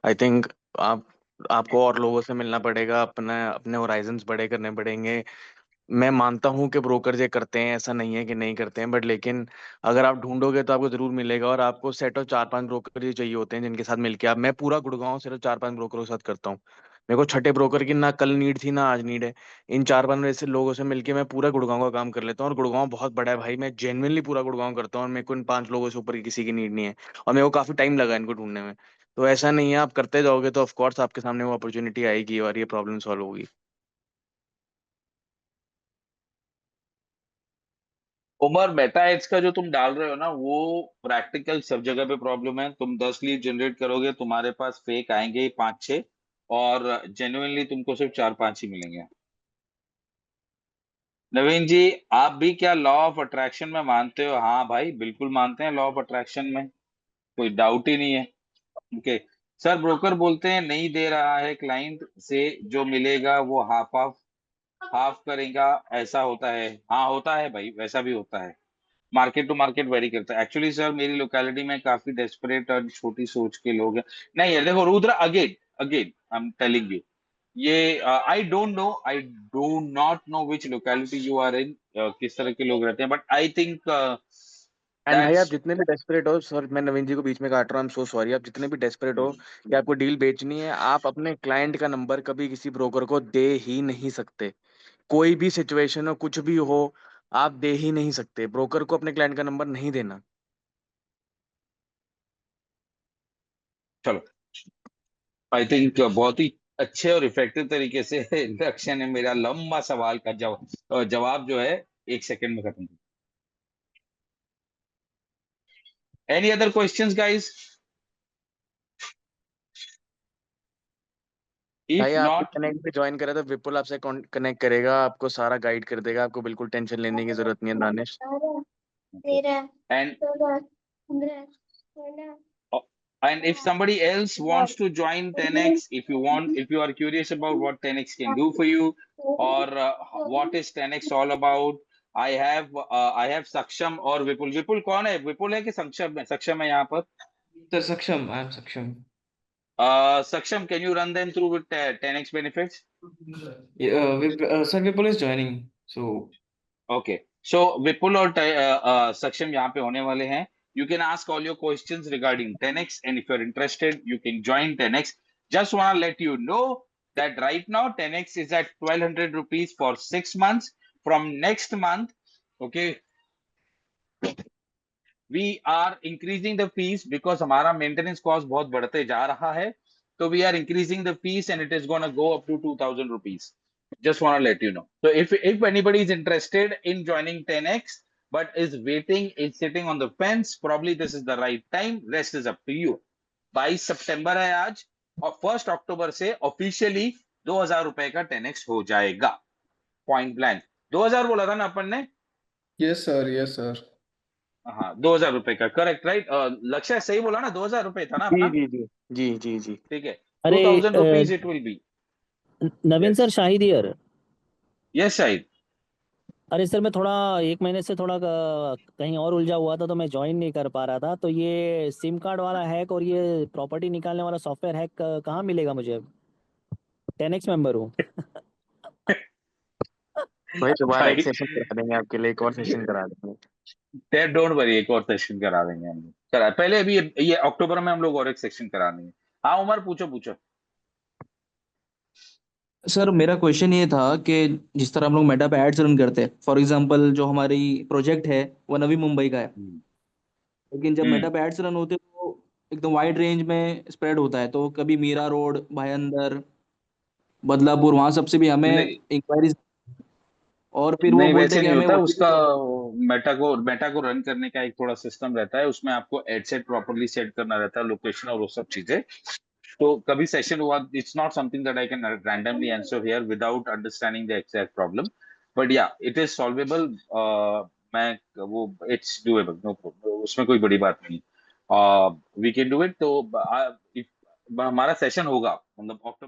आई थिंक आप आपको और लोगों से मिलना पड़ेगा, अपने अपने होराइजंस बड़े करने पड़ेंगे। मैं मानता हूँ कि ब्रोकर ये करते हैं, ऐसा नहीं है कि नहीं करते हैं, बट लेकिन अगर आप ढूंढोगे तो आपको जरूर मिलेगा। और आपको सेट ऑफ 4-5 ब्रोकर ही चाहिए होते हैं जिनके साथ मिलके आप, मैं पूरा गुड़गांव सिर्फ 4-5 ब्रोकरों के साथ करता हूँ। मेरे को छठे ब्रोकर की ना कल नीड थी ना आज नीड है। इन 4-5 ऐसे लोगों से मिलके मैं पूरा गुड़गांव का काम कर लेता हूँ। और गुड़गांव बहुत बड़ा है भाई, मैं जेनुअनली पूरा गुड़गांव करता हूँ, और मेरे को इन 5 लोगों से ऊपर की किसी की नीड नहीं है। और मेरे को काफी टाइम लगा इनको ढूंढने में। तो ऐसा नहीं है, आप करते जाओगे तो ऑफकोर्स आपके सामने वो अपॉर्चुनिटी आएगी और ये प्रॉब्लम सॉल्व होगी। उमर मेटा एड्स का जो तुम डाल रहे हो ना, वो प्रैक्टिकल सब जगह पे प्रॉब्लम है। तुम 10 लीड जनरेट करोगे, तुम्हारे पास फेक आएंगे 5-6, और जेन्युइनली तुमको सिर्फ 4-5 ही मिलेंगे। नवीन जी आप भी क्या लॉ ऑफ अट्रैक्शन में मानते हो? हाँ भाई बिल्कुल मानते हैं लॉ ऑफ अट्रैक्शन में, कोई डाउट ही नहीं है। ओके सर, ब्रोकर बोलते हैं नहीं दे रहा है, क्लाइंट से जो मिलेगा वो हाफ हाफ हाफ करेगा, ऐसा होता है? हाँ होता है भाई, वैसा भी होता है। मार्केट टू मार्केट वेरी करता है। एक्चुअली सर मेरी लोकेलिटी में काफी डेस्परेट और छोटी सोच के लोग हैं। नहीं यार देखो Rudra, again again I am telling you, ये I do not know which locality you are in, किस तरह के लोग रहते हैं, बट आई थिंक एंड भाई आप दैट्स जितने भी डेस्परेट हो, सर मैं नवीन जी को बीच में काट रहा हूँ, आई एम सो सॉरी, आप जितने भी डेस्परेट हो कि आपको डील बेचनी है, आप अपने क्लाइंट का नंबर कभी किसी ब्रोकर को दे ही नहीं सकते। कोई भी सिचुएशन हो, कुछ भी हो, आप दे ही नहीं सकते ब्रोकर को अपने क्लाइंट का नंबर नहीं देना। चलो आई थिंक बहुत ही अच्छे और इफेक्टिव तरीके से लक्ष्य ने मेरा लंबा सवाल का जवाब जो है 1 सेकंड में खत्म किया। Any other questions guys? भाई इफ आपको नॉट, कनेक्ट पे ज्वाइन करा तो विपुल आपसे कनेक्ट करेगा, आपको सारा गाइड कर देगा, आपको बिल्कुल टेंशन लेने की जरूरत नहीं है Danish. and and if somebody else wants to join 10x, if you are curious about what 10x can do for you, or what is 10x all about, I have Saksham और विपुल। विपुल कौन है? विपुल है कि सक्षम है? सक्षम है यहाँ पर। Sir, Saksham, I am Saksham. Saksham, can you run them through with 10x benefits? Yeah, Sir Vipul is joining. So, okay so Vipul और सक्षम यहाँ पे होने वाले हैं। You can ask all your questions regarding 10x, and if you're interested, you can join 10x. Just want to let you know that right now 10x is at 1200 rupees for 6 months. From next month, okay, we are increasing the fees because हमारा maintenance cost बहुत बढ़ते जा रहा है, तो we are increasing the fees and it is going to go up to 2000 rupees. Just want to let you know. So if anybody is interested in joining 10x but is waiting, is sitting on the fence, probably this is the right time. Rest is up to you. 22 सितंबर है आज और 1 अक्टूबर से officially 2000 रुपए का 10x हो जाएगा, point blank. 2000 बोला था ना अपन ने? Yes sir, yes sir. हाँ 2000 रुपए का, करेक्ट राइट? लक्ष्य सही बोला ना? 2000 रुपए था ना अपना? जी जी जी जी जी जी। ठीक है, अरे 2000 rupees it will be. Naveen sir, Yes. Shahid here. Yes Shahid. अरे सर, मैं थोड़ा 1 महीने से थोड़ा कहीं और उलझा हुआ था, तो मैं ज्वाइन नहीं कर पा रहा था। तो ये सिम कार्ड वाला हैक और ये प्रॉपर्टी निकालने वाला सॉफ्टवेयर हैक कहाँ मिलेगा मुझे? 10x मेंबर हूँ। भाई दोबारा एक भाई सेशन करा देंगे आपके लिए, एक और सेशन करा देंगे। डोंट वरी, एक और सेशन करा देंगे हम लोग। करा पहले अभी ये अक्टूबर में हम लोग और एक सेक्शन करा देंगे। हाँ उमर, पूछो पूछो। सर मेरा क्वेश्चन ये था कि जिस तरह हम लोग मेटा पे एड्स रन करते हैं, फॉर एग्जांपल जो हमारी प्रोजेक्ट है वो नवी मुंबई का है, लेकिन जब मेटा पे एड्स रन होते हैं तो एकदम वाइड रेंज में स्प्रेड होता है। तो कभी मीरा रोड, भायंदर, बदलापुर, वहां सबसे भी हमें नहीं इंक्वायरीज, और फिर वो नहीं, बोलते वैसे हैं कि नहीं हमें होता ओटीपी। उसका। मेटा को रन करने का एक थोड़ा सिस्टम रहता है, उसमें आपको एड सेट प्रॉपरली सेट करना रहता है, लोकेशन और वो सब चीजें। तो कभी सेशन हुआ, it's not something that I can randomly answer here without understanding the exact problem, but या इट इज सॉल्वेबल। मैं वो इट्स डूएबल, नो प्रॉब्लम, उसमें कोई बड़ी बात नहीं। We can do it. तो हमारा सेशन होगा मतलब अक्टूबर